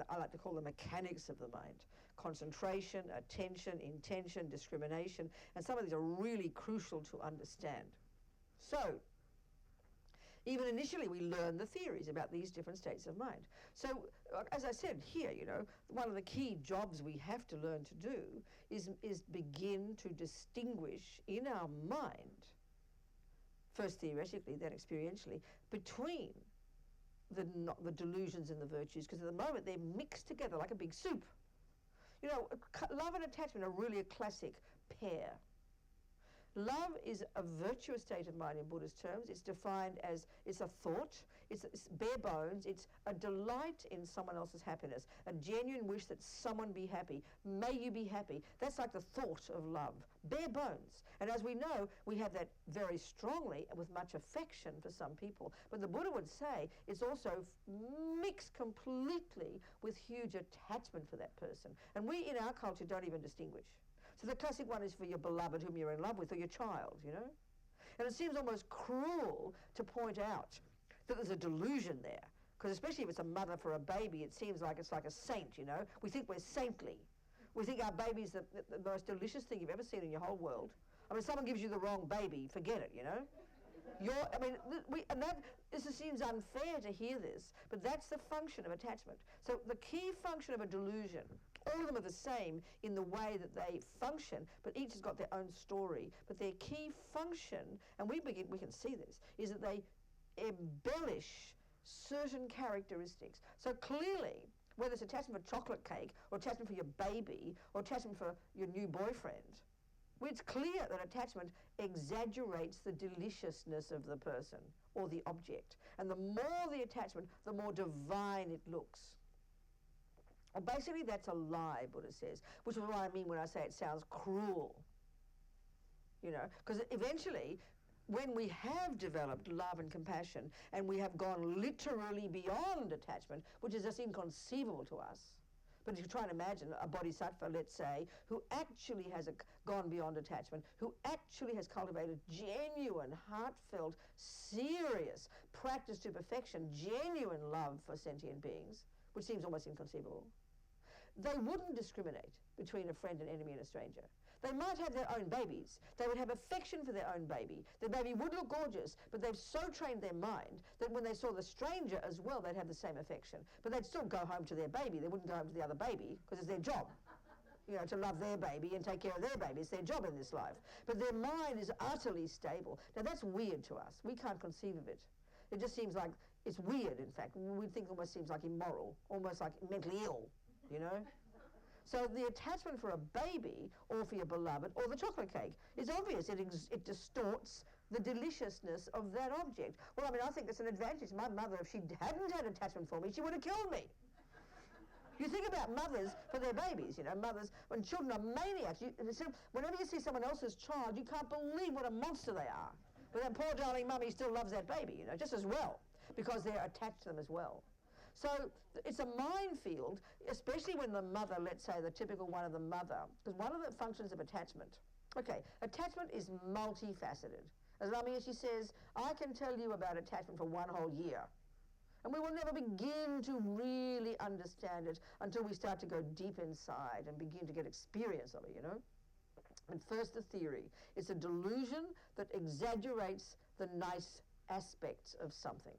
I like to call the mechanics of the mind. Concentration, attention, intention, discrimination, and some of these are really crucial to understand. So, even initially we learn the theories about these different states of mind. So, as I said here, you know, one of the key jobs we have to learn to do is begin to distinguish in our mind, first theoretically, then experientially, between the delusions and the virtues, because at the moment they're mixed together like a big soup. You know, love and attachment are really a classic pair. Love is a virtuous state of mind in Buddhist terms. It's defined as, it's a thought, it's bare bones, it's a delight in someone else's happiness, a genuine wish that someone be happy. May you be happy. That's like the thought of love, bare bones. And as we know, we have that very strongly and with much affection for some people. But the Buddha would say it's also mixed completely with huge attachment for that person. And we in our culture don't even distinguish. So the classic one is for your beloved whom you're in love with, or your child, you know? And it seems almost cruel to point out that there's a delusion there, because especially if it's a mother for a baby, it seems like it's like a saint, you know? We think we're saintly. We think our baby's the most delicious thing you've ever seen in your whole world. I mean, someone gives you the wrong baby, forget it, you know? This seems unfair to hear this, but that's the function of attachment. So the key function of a delusion, all of them are the same in the way that they function, but each has got their own story. But their key function, and we can see this, is that they embellish certain characteristics. So clearly, whether it's attachment for chocolate cake, or attachment for your baby, or attachment for your new boyfriend, it's clear that attachment exaggerates the deliciousness of the person or the object. And the more the attachment, the more divine it looks. Well, basically, that's a lie, Buddha says, which is what I mean when I say it sounds cruel. You know, because eventually, when we have developed love and compassion, and we have gone literally beyond attachment, which is just inconceivable to us. But if you try and imagine a bodhisattva, let's say, who actually has gone beyond attachment, who actually has cultivated genuine, heartfelt, serious, practice to perfection, genuine love for sentient beings, which seems almost inconceivable, they wouldn't discriminate between a friend, an enemy, and a stranger. They might have their own babies. They would have affection for their own baby. The baby would look gorgeous, but they've so trained their mind that when they saw the stranger as well, they'd have the same affection. But they'd still go home to their baby. They wouldn't go home to the other baby, because it's their job, you know, to love their baby and take care of their baby. It's their job in this life. But their mind is utterly stable. Now, that's weird to us. We can't conceive of it. It just seems like, it's weird, in fact. We think it almost seems like immoral, almost like mentally ill, you know? So the attachment for a baby, or for your beloved, or the chocolate cake, is obvious. It distorts the deliciousness of that object. Well, I mean, I think it's an advantage. My mother, if she hadn't had attachment for me, she would have killed me. You think about mothers for their babies, you know, mothers, when children are maniacs, whenever you see someone else's child, you can't believe what a monster they are. But that poor darling mummy still loves that baby, you know, just as well, because they're attached to them as well. So it's a minefield, especially when the mother, let's say the typical one of the mother, because one of the functions of attachment, okay, attachment is multifaceted. As Rami, she says, I can tell you about attachment for one whole year. And we will never begin to really understand it until we start to go deep inside and begin to get experience of it, you know? And first, the theory. It's a delusion that exaggerates the nice aspects of something.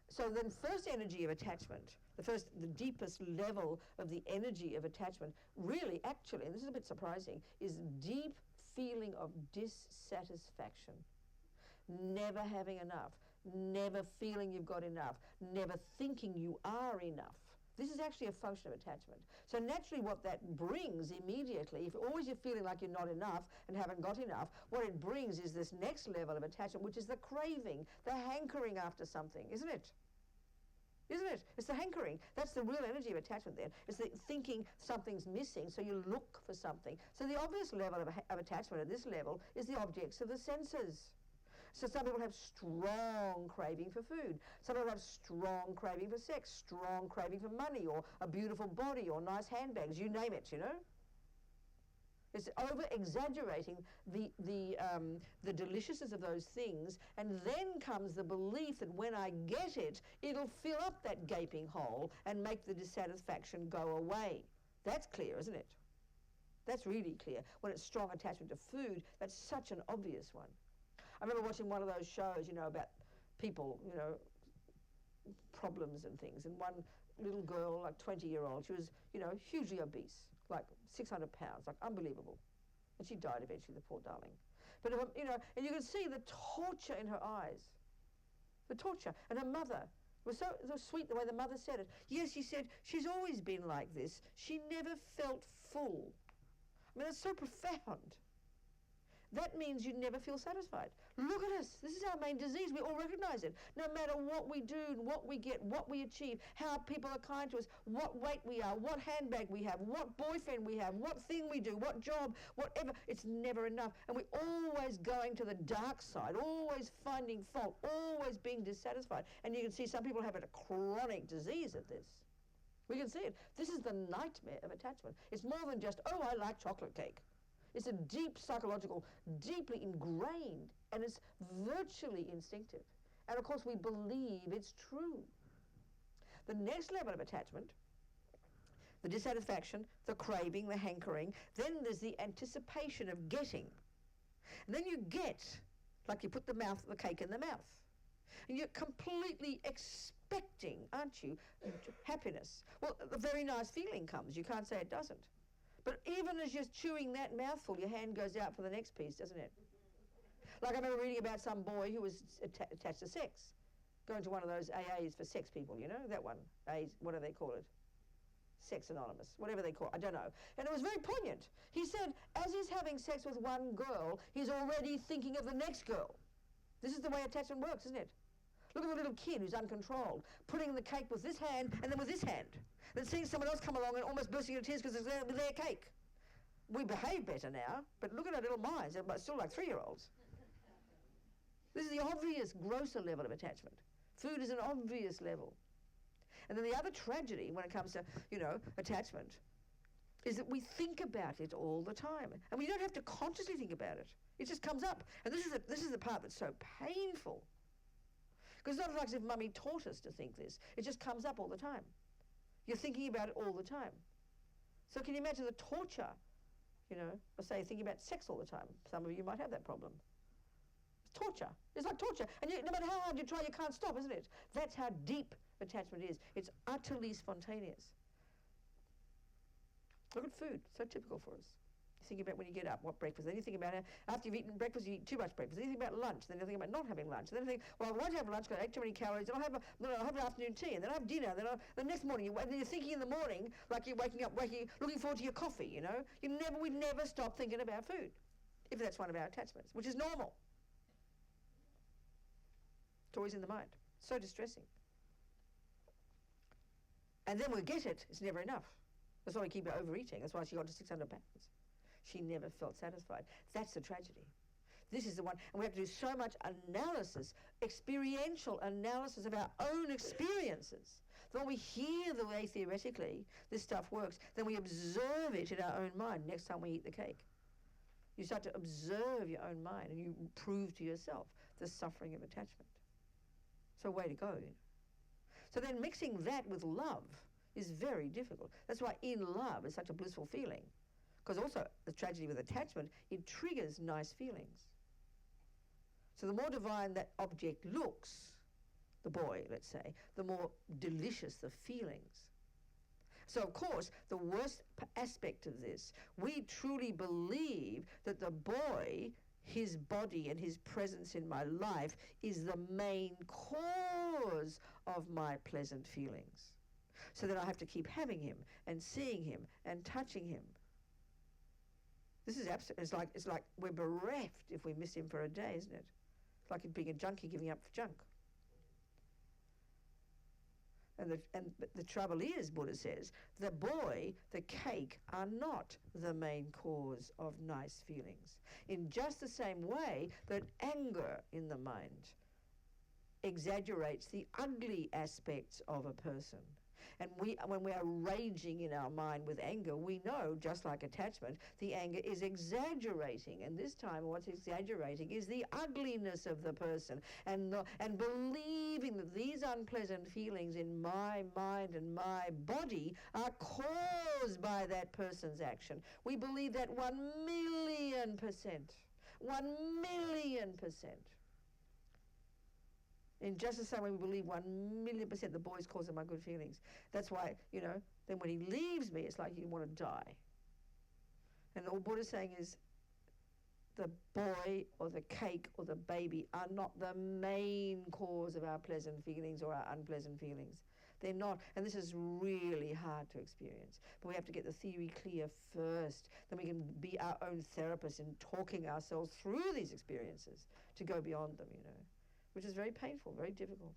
So then first energy of attachment, the deepest level of the energy of attachment, really, actually, and this is a bit surprising, is deep feeling of dissatisfaction. Never having enough, never feeling you've got enough, never thinking you are enough. This is actually a function of attachment. So naturally what that brings immediately, if always you're feeling like you're not enough and haven't got enough, what it brings is this next level of attachment, which is the craving, the hankering after something, isn't it? Isn't it? It's the hankering. That's the real energy of attachment then. It's the thinking something's missing, so you look for something. So the obvious level of attachment at this level is the objects of the senses. So some people have strong craving for food. Some people have strong craving for sex, strong craving for money, or a beautiful body, or nice handbags, you name it, you know? It's over-exaggerating the deliciousness of those things, and then comes the belief that when I get it, it'll fill up that gaping hole and make the dissatisfaction go away. That's clear, isn't it? That's really clear. When it's strong attachment to food, that's such an obvious one. I remember watching one of those shows, you know, about people, you know, problems and things, and one little girl, like 20-year-old, she was, you know, hugely obese, like 600 pounds, like unbelievable. And she died eventually, the poor darling. But, you know, and you could see the torture in her eyes, the torture. And her mother was so sweet the way the mother said it. Yes, she said, she's always been like this. She never felt full. I mean, that's so profound. That means you never feel satisfied. Look at us. This is our main disease. We all recognize it. No matter what we do, what we get, what we achieve, how people are kind to us, what weight we are, what handbag we have, what boyfriend we have, what thing we do, what job, whatever, it's never enough. And we're always going to the dark side, always finding fault, always being dissatisfied. And you can see some people have a chronic disease at this. We can see it. This is the nightmare of attachment. It's more than just, oh, I like chocolate cake. It's a deep psychological, deeply ingrained, and it's virtually instinctive. And of course we believe it's true. The next level of attachment, the dissatisfaction, the craving, the hankering, then there's the anticipation of getting. And then you get, like you put the cake in the mouth. And you're completely expecting, aren't you, happiness. Well, a very nice feeling comes. You can't say it doesn't. But even as you're chewing that mouthful, your hand goes out for the next piece, doesn't it? Like I remember reading about some boy who was attached to sex, going to one of those AAs for sex people, you know, that one, what do they call it? Sex Anonymous, whatever they call it, I don't know. And it was very poignant. He said, as he's having sex with one girl, he's already thinking of the next girl. This is the way attachment works, isn't it? Look at the little kid who's uncontrolled, putting the cake with this hand and then with this hand. Then seeing someone else come along and almost bursting into tears because it's their cake. We behave better now, but look at our little minds. They're still like 3-year-olds. This is the obvious, grosser level of attachment. Food is an obvious level. And then the other tragedy when it comes to, attachment is that we think about it all the time. And we don't have to consciously think about it. It just comes up. And this is the part that's so painful. Because it's not like as if Mummy taught us to think this. It just comes up all the time. You're thinking about it all the time. So can you imagine the torture, of say thinking about sex all the time? Some of you might have that problem. It's torture. It's like torture. And no matter how hard you try, you can't stop, isn't it? That's how deep attachment is. It's utterly spontaneous. Look at food. So typical for us. You think about when you get up, what breakfast. Then you think about after you've eaten breakfast, you eat too much breakfast. Then you think about lunch. Then you think about not having lunch. Then you think, well, I won't have lunch because I ate too many calories. Then I'll have an afternoon tea. And then I'll have dinner. Then the next morning, and then you're thinking in the morning, like you're waking up, looking forward to your coffee, We never stop thinking about food, if that's one of our attachments, which is normal. It's always in the mind. So distressing. And then we get it. It's never enough. That's why we keep overeating. That's why she got to 600 pounds. She never felt satisfied. That's the tragedy. This is the one, and we have to do so much analysis, experiential analysis of our own experiences. Then when we hear the way theoretically this stuff works, then we observe it in our own mind next time we eat the cake. You start to observe your own mind and you prove to yourself the suffering of attachment. So way to go. So then mixing that with love is very difficult. That's why in love is such a blissful feeling. Because also the tragedy with attachment, it triggers nice feelings. So the more divine that object looks, the boy, let's say, the more delicious the feelings. So of course, the worst aspect of this, we truly believe that the boy, his body and his presence in my life is the main cause of my pleasant feelings. So that I have to keep having him and seeing him and touching him. This is it's like we're bereft if we miss him for a day, isn't it? It's like being a junkie giving up for junk. And the trouble is, Buddha says, the boy, the cake are not the main cause of nice feelings. In just the same way that anger in the mind exaggerates the ugly aspects of a person. And when we are raging in our mind with anger, we know, just like attachment, the anger is exaggerating. And this time what's exaggerating is the ugliness of the person and believing that these unpleasant feelings in my mind and my body are caused by that person's action. We believe that 1,000,000%. 1,000,000%. In just the same way we believe 1,000,000% the boy's causing my good feelings. That's why, then when he leaves me, it's like you want to die. And all Buddha's saying is the boy or the cake or the baby are not the main cause of our pleasant feelings or our unpleasant feelings. They're not, and this is really hard to experience. But we have to get the theory clear first. Then we can be our own therapists in talking ourselves through these experiences to go beyond them, which is very painful, very difficult.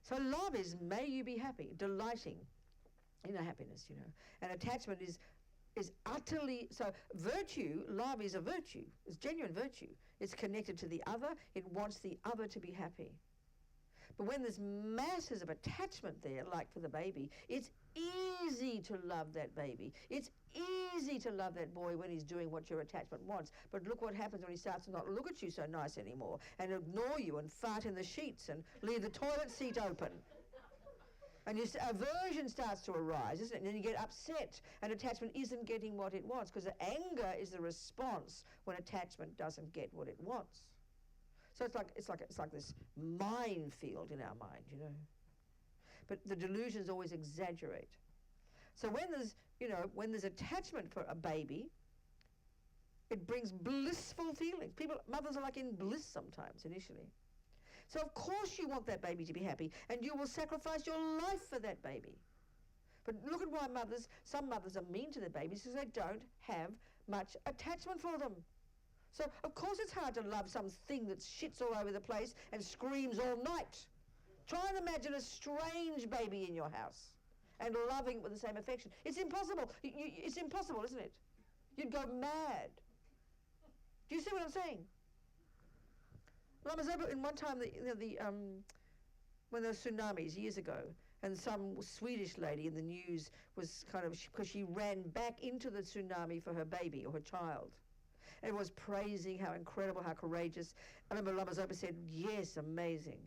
So love is may you be happy, delighting in a happiness, And attachment is utterly, so virtue, love is a virtue. It's genuine virtue. It's connected to the other. It wants the other to be happy. But when there's masses of attachment there, like for the baby, it's easy to love that baby. It's easy to love that boy when he's doing what your attachment wants. But look what happens when he starts to not look at you so nice anymore and ignore you and fart in the sheets and leave the toilet seat open. And aversion starts to arise, isn't it? And then you get upset, and attachment isn't getting what it wants, because the anger is the response when attachment doesn't get what it wants. So it's like this minefield in our mind, But the delusions always exaggerate. So when there's attachment for a baby, it brings blissful feelings. Mothers are like in bliss sometimes initially. So of course you want that baby to be happy, and you will sacrifice your life for that baby. But look at why some mothers are mean to their babies, because they don't have much attachment for them. So of course it's hard to love something that shits all over the place and screams all night. Try and imagine a strange baby in your house and loving it with the same affection. It's impossible. It's impossible, isn't it? You'd go mad. Do you see what I'm saying? In one time, when there were tsunamis years ago, and some Swedish lady in the news was because she ran back into the tsunami for her baby or her child, and was praising how incredible, how courageous. I remember Lama Zopa said, yes, amazing,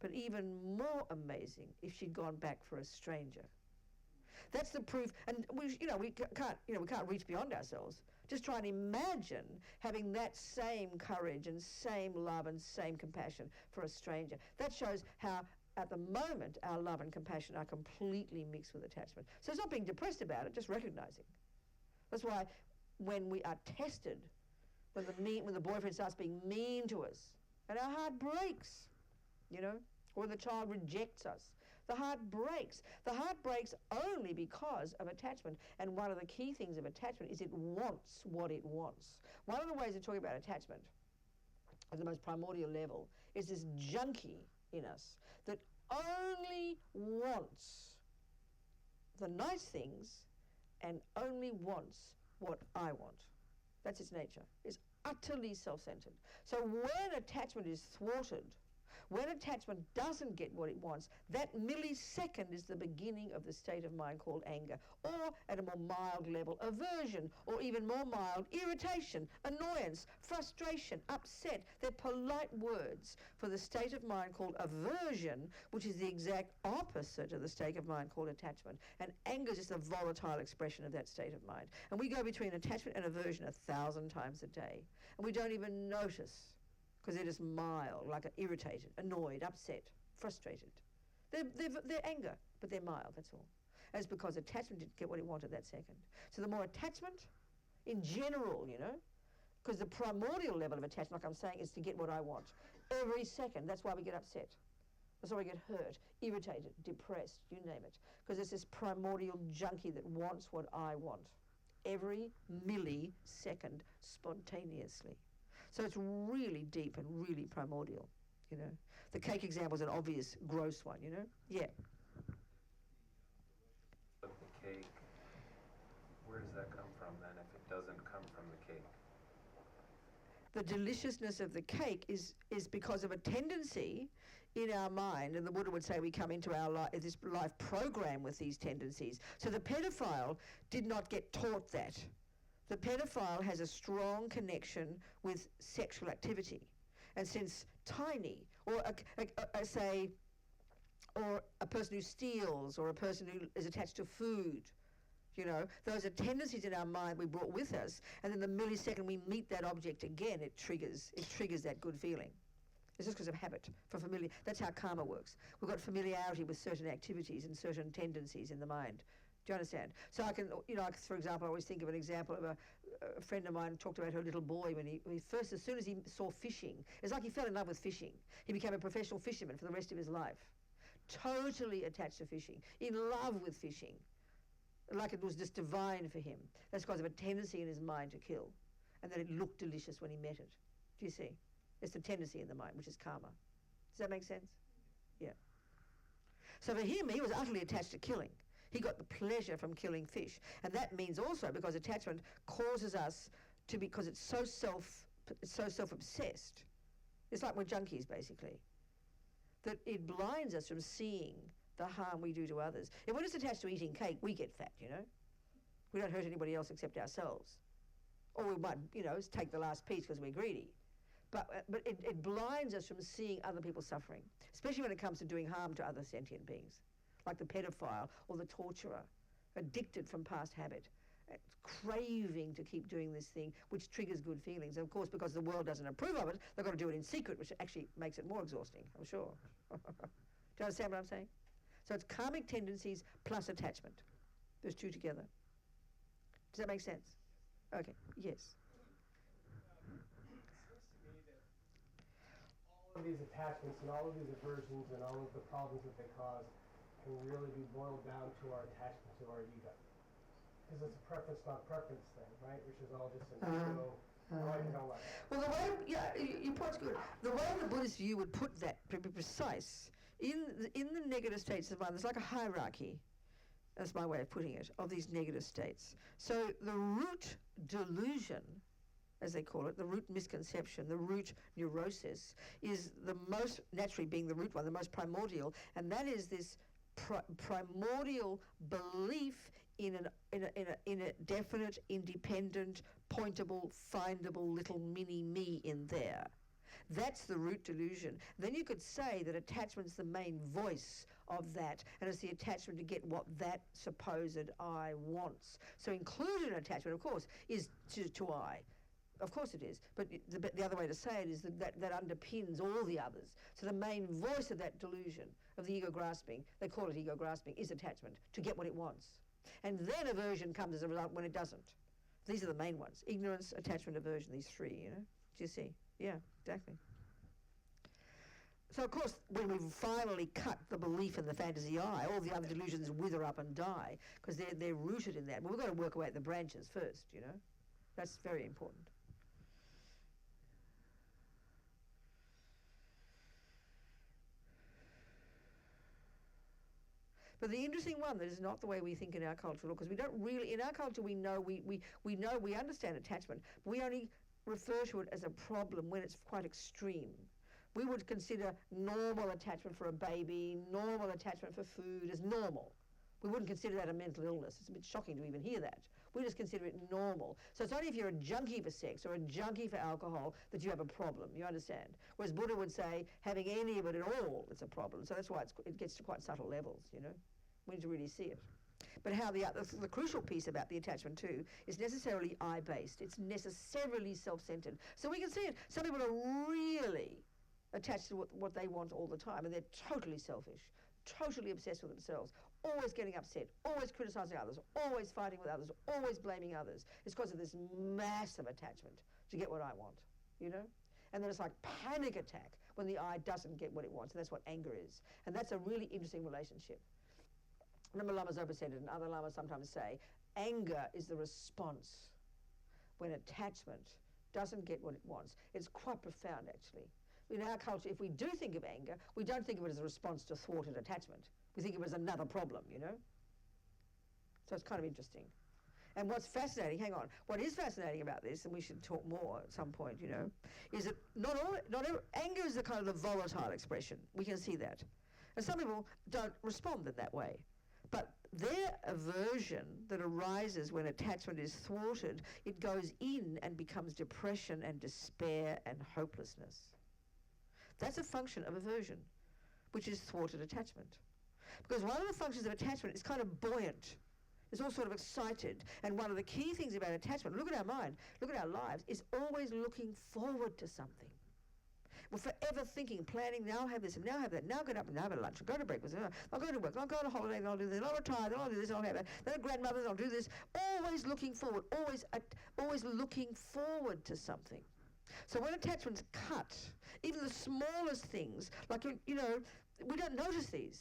but even more amazing if she'd gone back for a stranger. That's the proof, and we can't reach beyond ourselves. Just try and imagine having that same courage and same love and same compassion for a stranger. That shows how, at the moment, our love and compassion are completely mixed with attachment. So it's not being depressed about it, just recognizing. That's why when we are tested, when the boyfriend starts being mean to us, and our heart breaks, or the child rejects us, the heart breaks. The heart breaks only because of attachment. And one of the key things of attachment is it wants what it wants. One of the ways of talking about attachment at the most primordial level is this junkie in us that only wants the nice things and only wants what I want. That's its nature. It's utterly self-centered. So when attachment is thwarted, when attachment doesn't get what it wants, that millisecond is the beginning of the state of mind called anger, or at a more mild level, aversion, or even more mild, irritation, annoyance, frustration, upset. They're polite words for the state of mind called aversion, which is the exact opposite of the state of mind called attachment. And anger is just a volatile expression of that state of mind. And we go between attachment and aversion 1,000 times a day, and we don't even notice, because they're just mild, like irritated, annoyed, upset, frustrated. They're anger, but they're mild, that's all. And it's because attachment didn't get what it wanted that second. So the more attachment, in general, because the primordial level of attachment, like I'm saying, is to get what I want. Every second, that's why we get upset. That's why we get hurt, irritated, depressed, you name it. Because it's this primordial junkie that wants what I want. Every millisecond, spontaneously. So it's really deep and really primordial, The cake example is an obvious, gross one, Yeah. Of the cake, where does that come from then if it doesn't come from the cake? The deliciousness of the cake is because of a tendency in our mind, and the Buddha would say we come into our this life program with these tendencies. So the pedophile did not get taught that. The pedophile has a strong connection with sexual activity. And since tiny, or or a person who steals, or a person who is attached to food, those are tendencies in our mind we brought with us, and then the millisecond we meet that object again, it triggers that good feeling. It's just because of habit, that's how karma works. We've got familiarity with certain activities and certain tendencies in the mind. Do you understand? So I can, for example, I always think of an example of a friend of mine talked about her little boy when he first, as soon as he saw fishing, it's like he fell in love with fishing. He became a professional fisherman for the rest of his life. totally attached to fishing, in love with fishing, like it was just divine for him. That's because of a tendency in his mind to kill, and that it looked delicious when he met it. Do you see? It's the tendency in the mind, which is karma. Does that make sense? Yeah. So for him, he was utterly attached to killing. He got the pleasure from killing fish. And that means also, because attachment causes us to, because it's so self-obsessed, it's like we're junkies, basically, that it blinds us from seeing the harm we do to others. If we're just attached to eating cake, we get fat, you know. We don't hurt anybody else except ourselves. Or we might, you know, take the last piece because we're greedy. But it blinds us from seeing other people suffering, especially when it comes to doing harm to other sentient beings, like the pedophile or the torturer, addicted from past habit, craving to keep doing this thing, which triggers good feelings. And of course, because the world doesn't approve of it, they've got to do it in secret, which actually makes it more exhausting, I'm sure. Do you understand what I'm saying? So it's karmic tendencies plus attachment. Those two together. Does that make sense? Okay, yes. All of these attachments and all of these aversions and all of the problems that they cause can really be boiled down to our attachment to our ego. Because it's a preference, not preference thing, right? Which is all just an ego, like and all that. Well, the way, yeah, your point's good. The way the Buddhist view would put that, to be precise, in the negative states of mind, there's like a hierarchy, that's my way of putting it, of these negative states. So the root delusion, as they call it, the root misconception, the root neurosis, is the most, naturally being the root one, the most primordial, and that is this primordial belief in a definite, independent, pointable, findable little mini me in there. That's the root delusion. Then you could say that attachment's the main voice of that, and it's the attachment to get what that supposed I wants. So included in attachment, of course, is to I. Of course it is, but the other way to say it is that underpins all the others. So the main voice of that delusion, of the ego grasping, they call it ego grasping, is attachment, to get what it wants. And then aversion comes as a result when it doesn't. These are the main ones: ignorance, attachment, aversion, these three, you know? Do you see? Yeah, exactly. So of course, when we've finally cut the belief in the fantasy I, all the other delusions wither up and die, because they're rooted in that. But we've got to work away at the branches first, you know? That's very important. But the interesting one that is not the way we think in our culture, because we don't really, in our culture we know, we understand attachment, but we only refer to it as a problem when it's quite extreme. We would consider normal attachment for a baby, normal attachment for food as normal. We wouldn't consider that a mental illness. It's a bit shocking to even hear that. We just consider it normal. So it's only if you're a junkie for sex or a junkie for alcohol that you have a problem, you understand? Whereas Buddha would say having any of it at all is a problem. So that's why it gets to quite subtle levels, you know? We need to really see it. But how the crucial piece about the attachment too is necessarily I-based. It's necessarily self-centered. So we can see it. Some people are really attached to what they want all the time, and they're totally selfish, totally obsessed with themselves, always getting upset, always criticizing others, always fighting with others, always blaming others. It's because of this massive attachment to get what I want, you know? And then it's like panic attack when the I doesn't get what it wants, and that's what anger is. And that's a really interesting relationship. Remember, Lamas Opa said it, and other Lamas sometimes say, anger is the response when attachment doesn't get what it wants. It's quite profound, actually. In our culture, if we do think of anger, we don't think of it as a response to thwarted attachment. We think of it as another problem, you know? So it's kind of interesting. And what's fascinating, hang on, what is fascinating about this, and we should talk more at some point, you know, is that anger is the kind of the volatile expression. We can see that. And some people don't respond in that way. But their aversion that arises when attachment is thwarted, it goes in and becomes depression and despair and hopelessness. That's a function of aversion, which is thwarted attachment. Because one of the functions of attachment is kind of buoyant. It's all sort of excited. And one of the key things about attachment, look at our mind, look at our lives, is always looking forward to something. We're forever thinking, planning, now I'll have this, and now I'll have that, now I'll get up, and now I'll have lunch, I'll go to breakfast, I'll go to work, I'll go on a holiday, and I'll do this, and I'll retire, then I'll do this, and I'll have that, then a grandmother, and I'll do this. Always looking forward, always looking forward to something. So when attachment's cut, even the smallest things, like, you know, we don't notice these.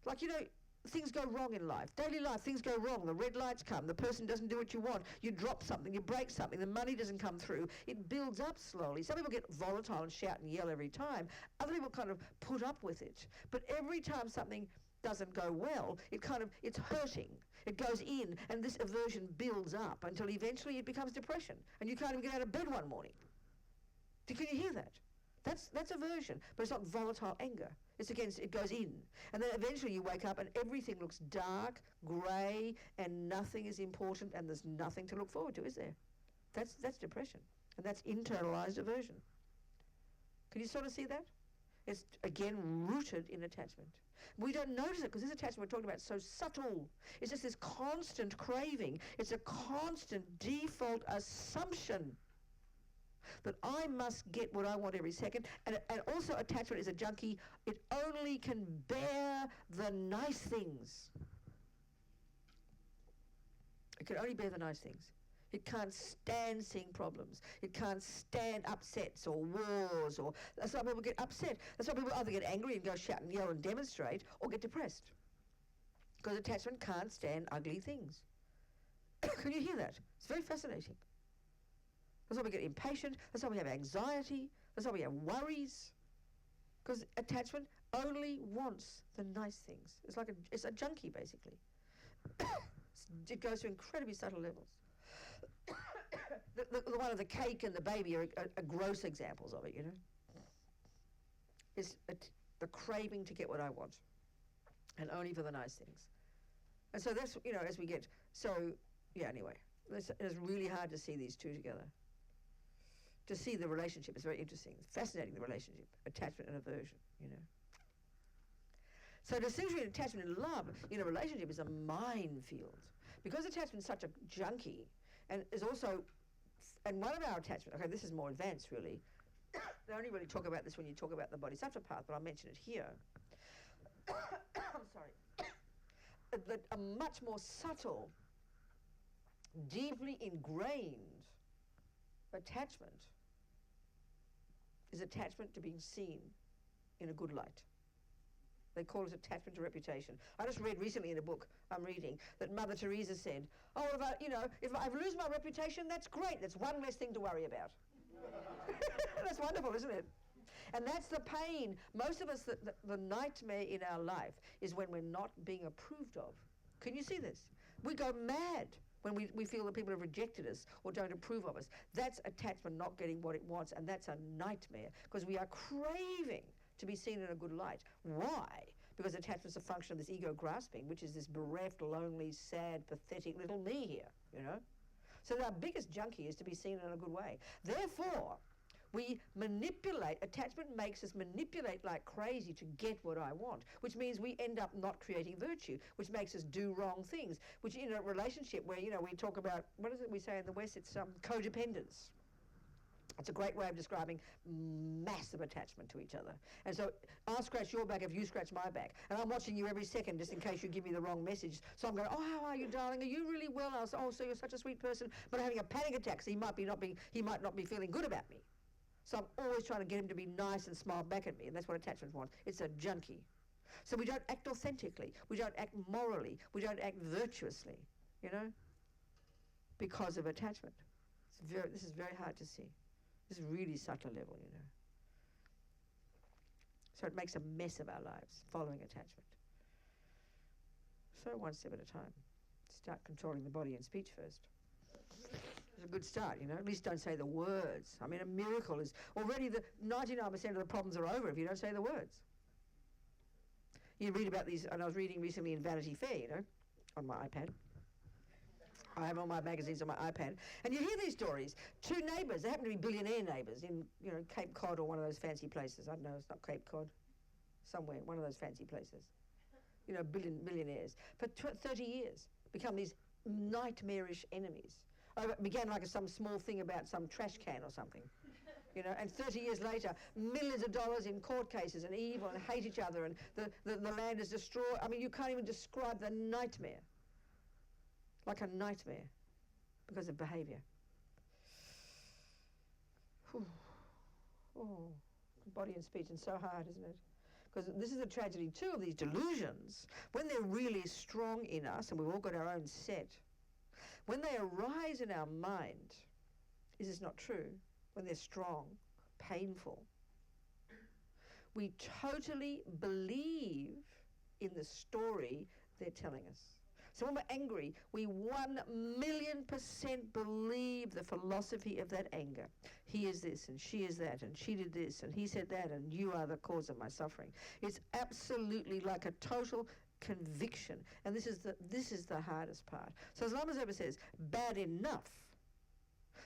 Like, you know, things go wrong in life. Daily life, things go wrong. The red lights come. The person doesn't do what you want. You drop something. You break something. The money doesn't come through. It builds up slowly. Some people get volatile and shout and yell every time. Other people kind of put up with it. But every time something doesn't go well, it's hurting. It goes in, and this aversion builds up until eventually it becomes depression. And you can't even get out of bed one morning. Can you hear that? That's aversion, but it's not volatile anger. It goes in. And then eventually you wake up and everything looks dark, grey, and nothing is important, and there's nothing to look forward to, is there? That's depression. And that's internalized aversion. Can you sort of see that? It's, again, rooted in attachment. We don't notice it because this attachment we're talking about is so subtle. It's just this constant craving. It's a constant default assumption that I must get what I want every second. And also attachment is a junkie. It only can bear the nice things. It can only bear the nice things. It can't stand seeing problems. It can't stand upsets or wars. That's why people get upset. That's why people either get angry and go shout and yell and demonstrate, or get depressed. Because attachment can't stand ugly things. Can you hear that? It's very fascinating. That's why we get impatient. That's why we have anxiety. That's why we have worries. Because attachment only wants the nice things. It's a junkie, basically. It goes to incredibly subtle levels. The one of the cake and the baby are gross examples of it, you know. It's the craving to get what I want, and only for the nice things. And so that's, you know, as we get, so, yeah, anyway, it's really hard to see these two together. To see the relationship is very interesting. It's fascinating, the relationship, attachment and aversion, you know. So distinguishing attachment and love in a relationship is a minefield. Because attachment is such a junkie, and is also, and one of our attachments, okay, this is more advanced really, they only really talk about this when you talk about the bodhisattva path, but I'll mention it here. I'm sorry. That a much more subtle, deeply ingrained attachment is attachment to being seen in a good light. They call it attachment to reputation. I just read recently in a book I'm reading that Mother Teresa said, oh, if I lose my reputation, that's great. That's one less thing to worry about. That's wonderful, isn't it? And that's the pain. Most of us, the nightmare in our life is when we're not being approved of. Can you see this? We go mad when we feel that people have rejected us or don't approve of us. That's attachment not getting what it wants, and that's a nightmare because we are craving to be seen in a good light. Why? Because attachment is a function of this ego grasping, which is this bereft, lonely, sad, pathetic little me here, you know? So our biggest junkie is to be seen in a good way. Therefore, we manipulate, attachment makes us manipulate like crazy to get what I want, which means we end up not creating virtue, which makes us do wrong things, which in a relationship where, you know, we talk about, what is it we say in the West? It's codependence. It's a great way of describing massive attachment to each other. And so I'll scratch your back if you scratch my back. And I'm watching you every second just in case you give me the wrong message. So I'm going, oh, how are you, darling? Are you really well? I was, oh, so you're such a sweet person. But I'm having a panic attack, so he might not be feeling good about me. So I'm always trying to get him to be nice and smile back at me. And that's what attachment wants. It's a junkie. So we don't act authentically. We don't act morally. We don't act virtuously, you know, because of attachment. This is very hard to see. This is really subtle level, you know. So it makes a mess of our lives, following attachment. So one step at a time. Start controlling the body and speech first. It's a good start, you know. At least don't say the words. I mean, a miracle is already 99% of the problems are over if you don't say the words. You read about these, and I was reading recently in Vanity Fair, you know, on my iPad. I have all my magazines on my iPad. And you hear these stories. Two neighbours, they happen to be billionaire neighbours in, you know, Cape Cod or one of those fancy places. I don't know, it's not Cape Cod. Somewhere, one of those fancy places. You know, millionaires. For 30 years, become these nightmarish enemies. It began like some small thing about some trash can or something. You know, and 30 years later, millions of dollars in court cases and evil and hate each other and the land is destroyed. I mean, you can't even describe the nightmare. Like a nightmare because of behaviour. Oh, body and speech, and so hard, isn't it? Because this is the tragedy too of these delusions. When they're really strong in us, and we've all got our own set, when they arise in our mind, is this not true? When they're strong, painful, we totally believe in the story they're telling us. So when we're angry, we 1,000,000% believe the philosophy of that anger. He is this, and she is that, and she did this, and he said that, and you are the cause of my suffering. It's absolutely like a total conviction, and this is the hardest part. So as Lama Zopa says, bad enough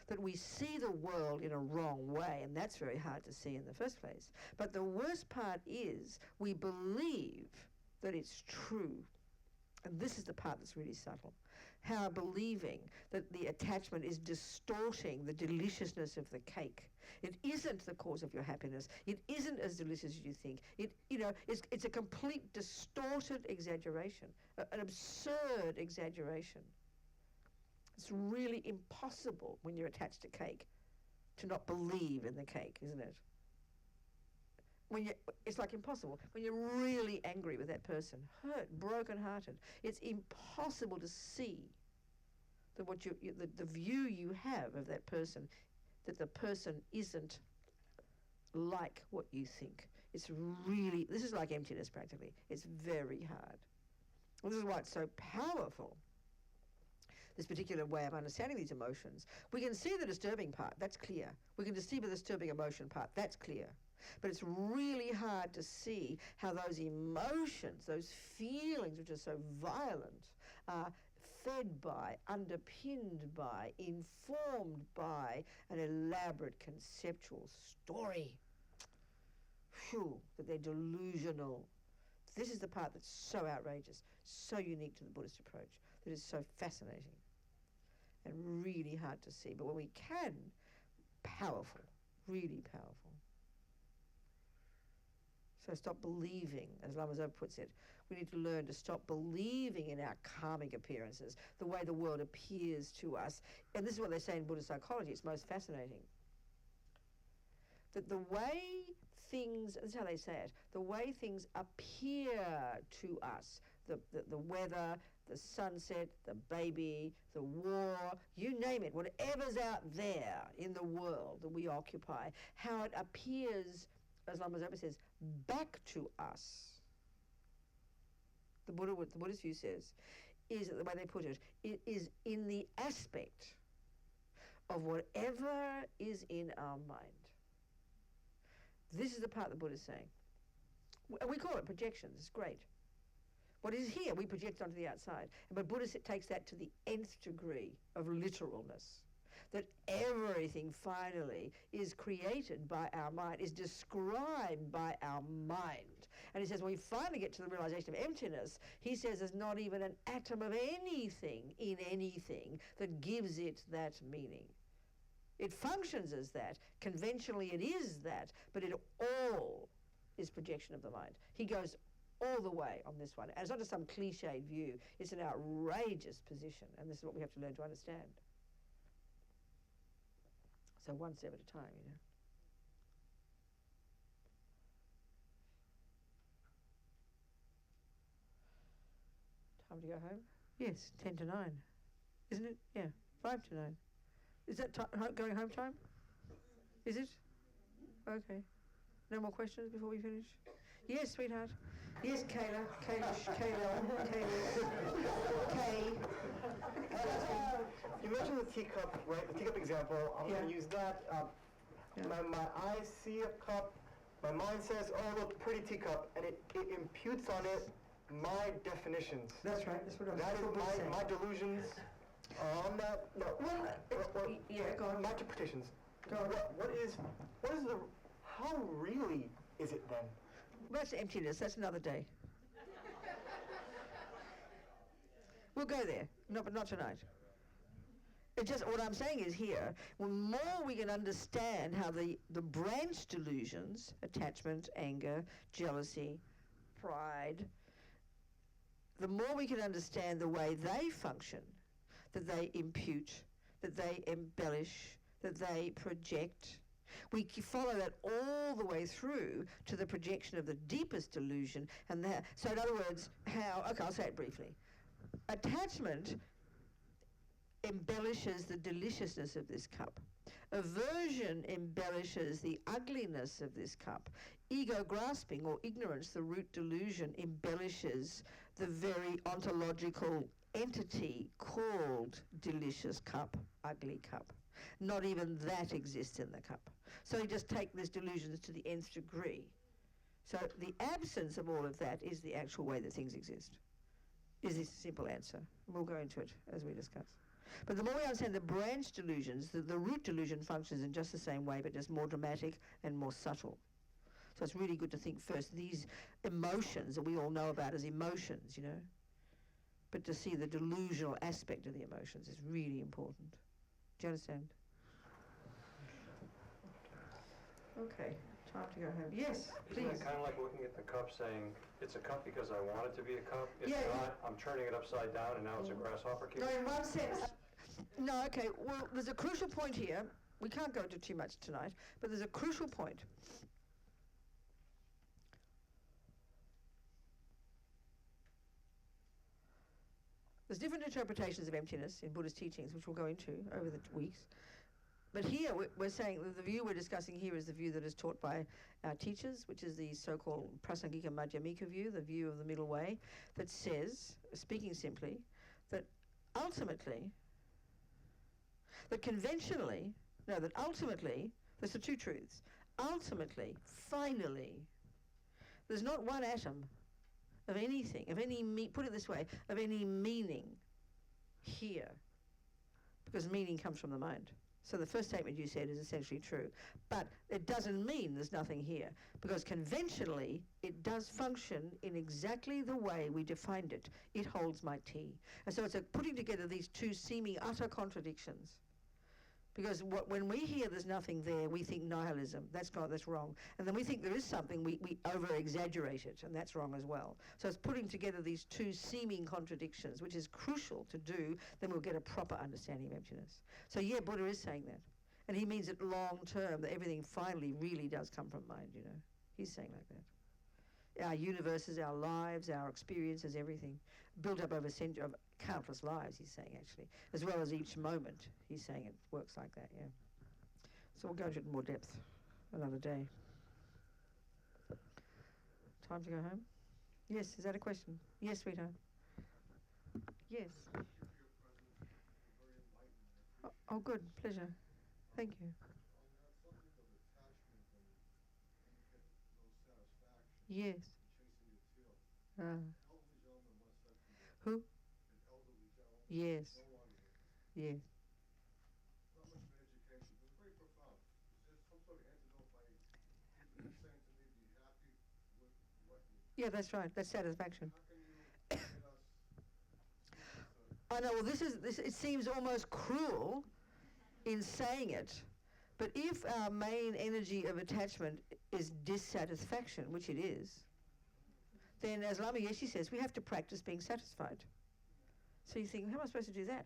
that we see the world in a wrong way, and that's very hard to see in the first place. But the worst part is we believe that it's true. And this is the part that's really subtle. How believing that the attachment is distorting the deliciousness of the cake. It isn't the cause of your happiness. It isn't as delicious as you think. It's a complete distorted exaggeration, an absurd exaggeration. It's really impossible when you're attached to cake to not believe in the cake, isn't it? It's like impossible. When you're really angry with that person, hurt, broken-hearted, it's impossible to see that the view you have of that person, that the person isn't like what you think. This is like emptiness practically. It's very hard. Well, this is why it's so powerful, this particular way of understanding these emotions. We can see the disturbing part, that's clear. We can see the disturbing emotion part, that's clear. But it's really hard to see how those emotions, those feelings which are so violent, are fed by, underpinned by, informed by an elaborate conceptual story. Phew, that they're delusional. This is the part that's so outrageous, so unique to the Buddhist approach, that is so fascinating and really hard to see. But when we can, powerful, really powerful. So stop believing, as Lama Zopa puts it. We need to learn to stop believing in our karmic appearances, the way the world appears to us. And this is what they say in Buddhist psychology. It's most fascinating. That the way things, this is how they say it, the way things appear to us, the weather, the sunset, the baby, the war, you name it, whatever's out there in the world that we occupy, how it appears, as Lama Zopa says, back to us. The Buddhist view says, is that the way they put it, it is in the aspect of whatever is in our mind. This is the part the Buddha is saying. We call it projections, it's great. What is here, we project onto the outside. But Buddha takes that to the nth degree of literalness. That everything finally is created by our mind, is described by our mind. And he says when we finally get to the realization of emptiness, he says there's not even an atom of anything in anything that gives it that meaning. It functions as that. Conventionally it is that, but it all is projection of the mind. He goes all the way on this one. And it's not just some cliched view, it's an outrageous position, and this is what we have to learn to understand. So one step at a time, you know. Time to go home? Yes, 10 to 9. Isn't it? Yeah, 5 to 9. Is that going home time? Is it? Okay. No more questions before we finish? Yes, sweetheart. Yes, Kayla. Kay. You mentioned the teacup, right? The teacup example. I'm going to use that. My eyes see a cup. My mind says, oh, look, pretty teacup. And it imputes on it my definitions. That's right. That's what I'm saying. My delusions on that. No. Go on. My interpretations. Go on. What is how really is it then? That's emptiness. That's another day. We'll go there. No, but not tonight. It's just what I'm saying is here, the more we can understand how the branch delusions, attachment, anger, jealousy, pride, the more we can understand the way they function, that they impute, that they embellish, that they project, We follow that all the way through to the projection of the deepest delusion. And that, so in other words, okay, I'll say it briefly. Attachment embellishes the deliciousness of this cup. Aversion embellishes the ugliness of this cup. Ego grasping or ignorance, the root delusion, embellishes the very ontological entity called delicious cup, ugly cup. Not even that exists in the cup. So you just take these delusions to the nth degree. So the absence of all of that is the actual way that things exist, is this simple answer. We'll go into it as we discuss. But the more we understand the branch delusions, the root delusion functions in just the same way, but just more dramatic and more subtle. So it's really good to think first these emotions that we all know about as emotions, you know, but to see the delusional aspect of the emotions is really important. Do you understand? Okay, time to go home. Yes, please. Isn't it kind of like looking at the cup saying, it's a cup because I want it to be a cup? If Yeah. not, I'm turning it upside down and now it's a grasshopper cube? No, in one sense. No, okay, well, there's a crucial point here. We can't go into too much tonight, but there's a crucial point. There's different interpretations of emptiness in Buddhist teachings, which we'll go into over the weeks. But here we're saying that the view we're discussing here is the view that is taught by our teachers, which is the so-called Prasangika Madhyamika view, the view of the middle way, that says, speaking simply, that ultimately, that conventionally, no, that ultimately, there's the two truths. Ultimately, finally, there's not one atom of anything, of any, put it this way, of any meaning here, because meaning comes from the mind. So the first statement you said is essentially true, but it doesn't mean there's nothing here, because conventionally it does function in exactly the way we defined it. It holds my tea. And so it's a putting together these two seeming utter contradictions. Because when we hear there's nothing there, we think nihilism. That's wrong. And then we think there is something, we over-exaggerate it, and that's wrong as well. So it's putting together these two seeming contradictions, which is crucial to do, then we'll get a proper understanding of emptiness. So yeah, Buddha is saying that. And he means it long term, that everything finally really does come from mind, you know. He's saying like that. Our universes, our lives, our experiences, everything, built up over centuries of countless lives, he's saying actually, as well as each moment. He's saying it works like that, yeah. So we'll go into it in more depth another day. Time to go home? Yes, is that a question? Yes, sweetheart. Yes. Oh, good, pleasure. Thank you. Yes. Who? Yes. Yes. Yeah, that's right. That's satisfaction. I know. Well, this. It seems almost cruel in saying it, but if our main energy of attachment is dissatisfaction, which it is, then as Lama Yeshe says, we have to practice being satisfied. So you think, how am I supposed to do that?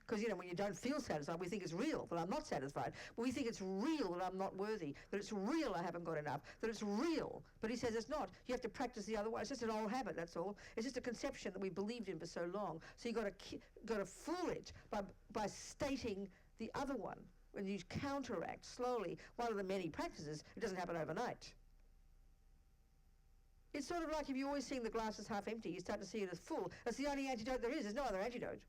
Because, you know, when you don't feel satisfied, we think it's real that I'm not satisfied. But we think it's real that I'm not worthy, that it's real I haven't got enough, that it's real. But he says it's not. You have to practice the other way. It's just an old habit, that's all. It's just a conception that we believed in for so long. So you've got to fool it by stating the other one. When you counteract slowly one of the many practices, it doesn't happen overnight. It's sort of like if you're always seeing the glass as half empty, you start to see it as full. That's the only antidote there is. There's no other antidote.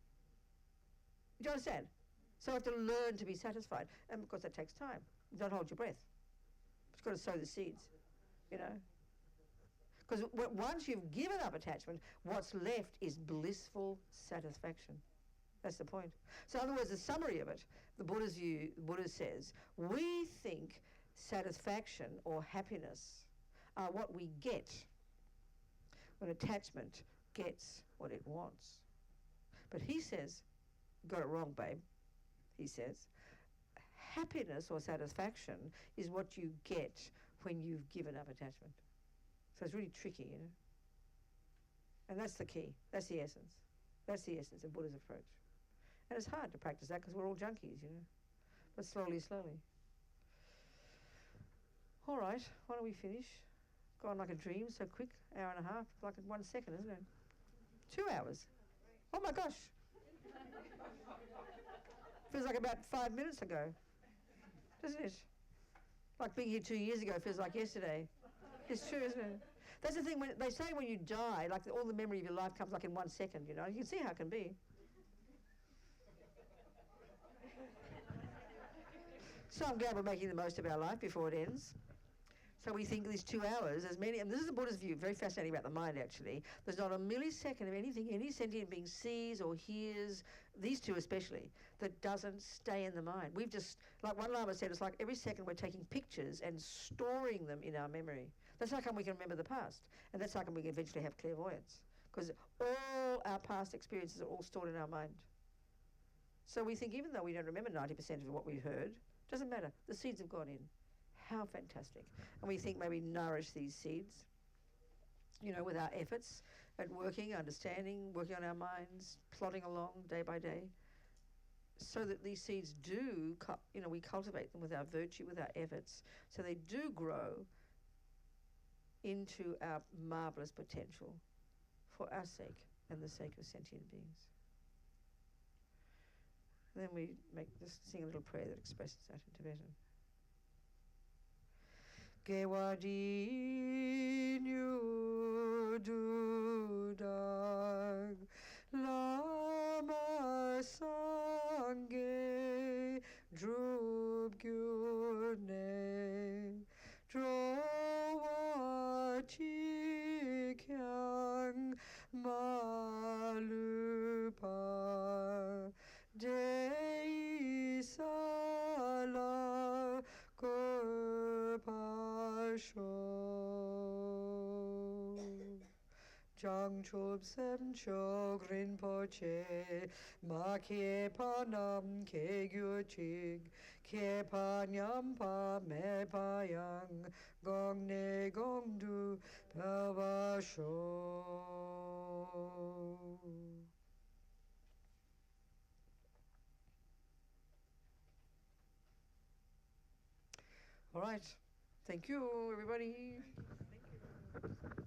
Do you understand? So I have to learn to be satisfied. And of course that takes time. Don't hold your breath. You've got to sow the seeds, you know. Because once you've given up attachment, what's left is blissful satisfaction. That's the point. So in other words, the summary of it, the Buddha's view, Buddha says, we think satisfaction or happiness are what we get when attachment gets what it wants. But he says, got it wrong, babe. He says, happiness or satisfaction is what you get when you've given up attachment. So it's really tricky, you know. And that's the key. That's the essence. That's the essence of Buddha's approach. And it's hard to practice that because we're all junkies, you know. But slowly, slowly. All right, why don't we finish? Gone like a dream, so quick, hour and a half, like in 1 second, isn't it? 2 hours. Oh my gosh. Feels like about 5 minutes ago, doesn't it? Like being here 2 years ago feels like yesterday. It's true, isn't it? That's the thing, when they say when you die, like all the memory of your life comes like in 1 second, you know. You can see how it can be. So I'm glad we're making the most of our life before it ends. So we think these 2 hours, as many, and this is the Buddha's view, very fascinating about the mind actually. There's not a millisecond of anything any sentient being sees or hears, these two especially, that doesn't stay in the mind. We've just, like one Lama said, it's like every second we're taking pictures and storing them in our memory. That's how come we can remember the past. And that's how come we can eventually have clairvoyance. Because all our past experiences are all stored in our mind. So we think even though we don't remember 90% of what we heard, doesn't matter. The seeds have gone in. How fantastic. And we think maybe nourish these seeds, you know, with our efforts at working, understanding, working on our minds, plodding along day by day, so that these seeds do, you know, we cultivate them with our virtue, with our efforts, so they do grow into our marvellous potential for our sake and the sake of sentient beings. Then we just sing a little prayer that expresses that in Tibetan. Gewadi nyu dudag lama sange drub gyune drowa chi kyang malupa dei sala Jang chub sem chog rinpoche ma ke pa nam ke gyu chig ke pa nyam pa me pa yang gong ne gong du pa va sho. All right. Thank you, everybody. Thank you.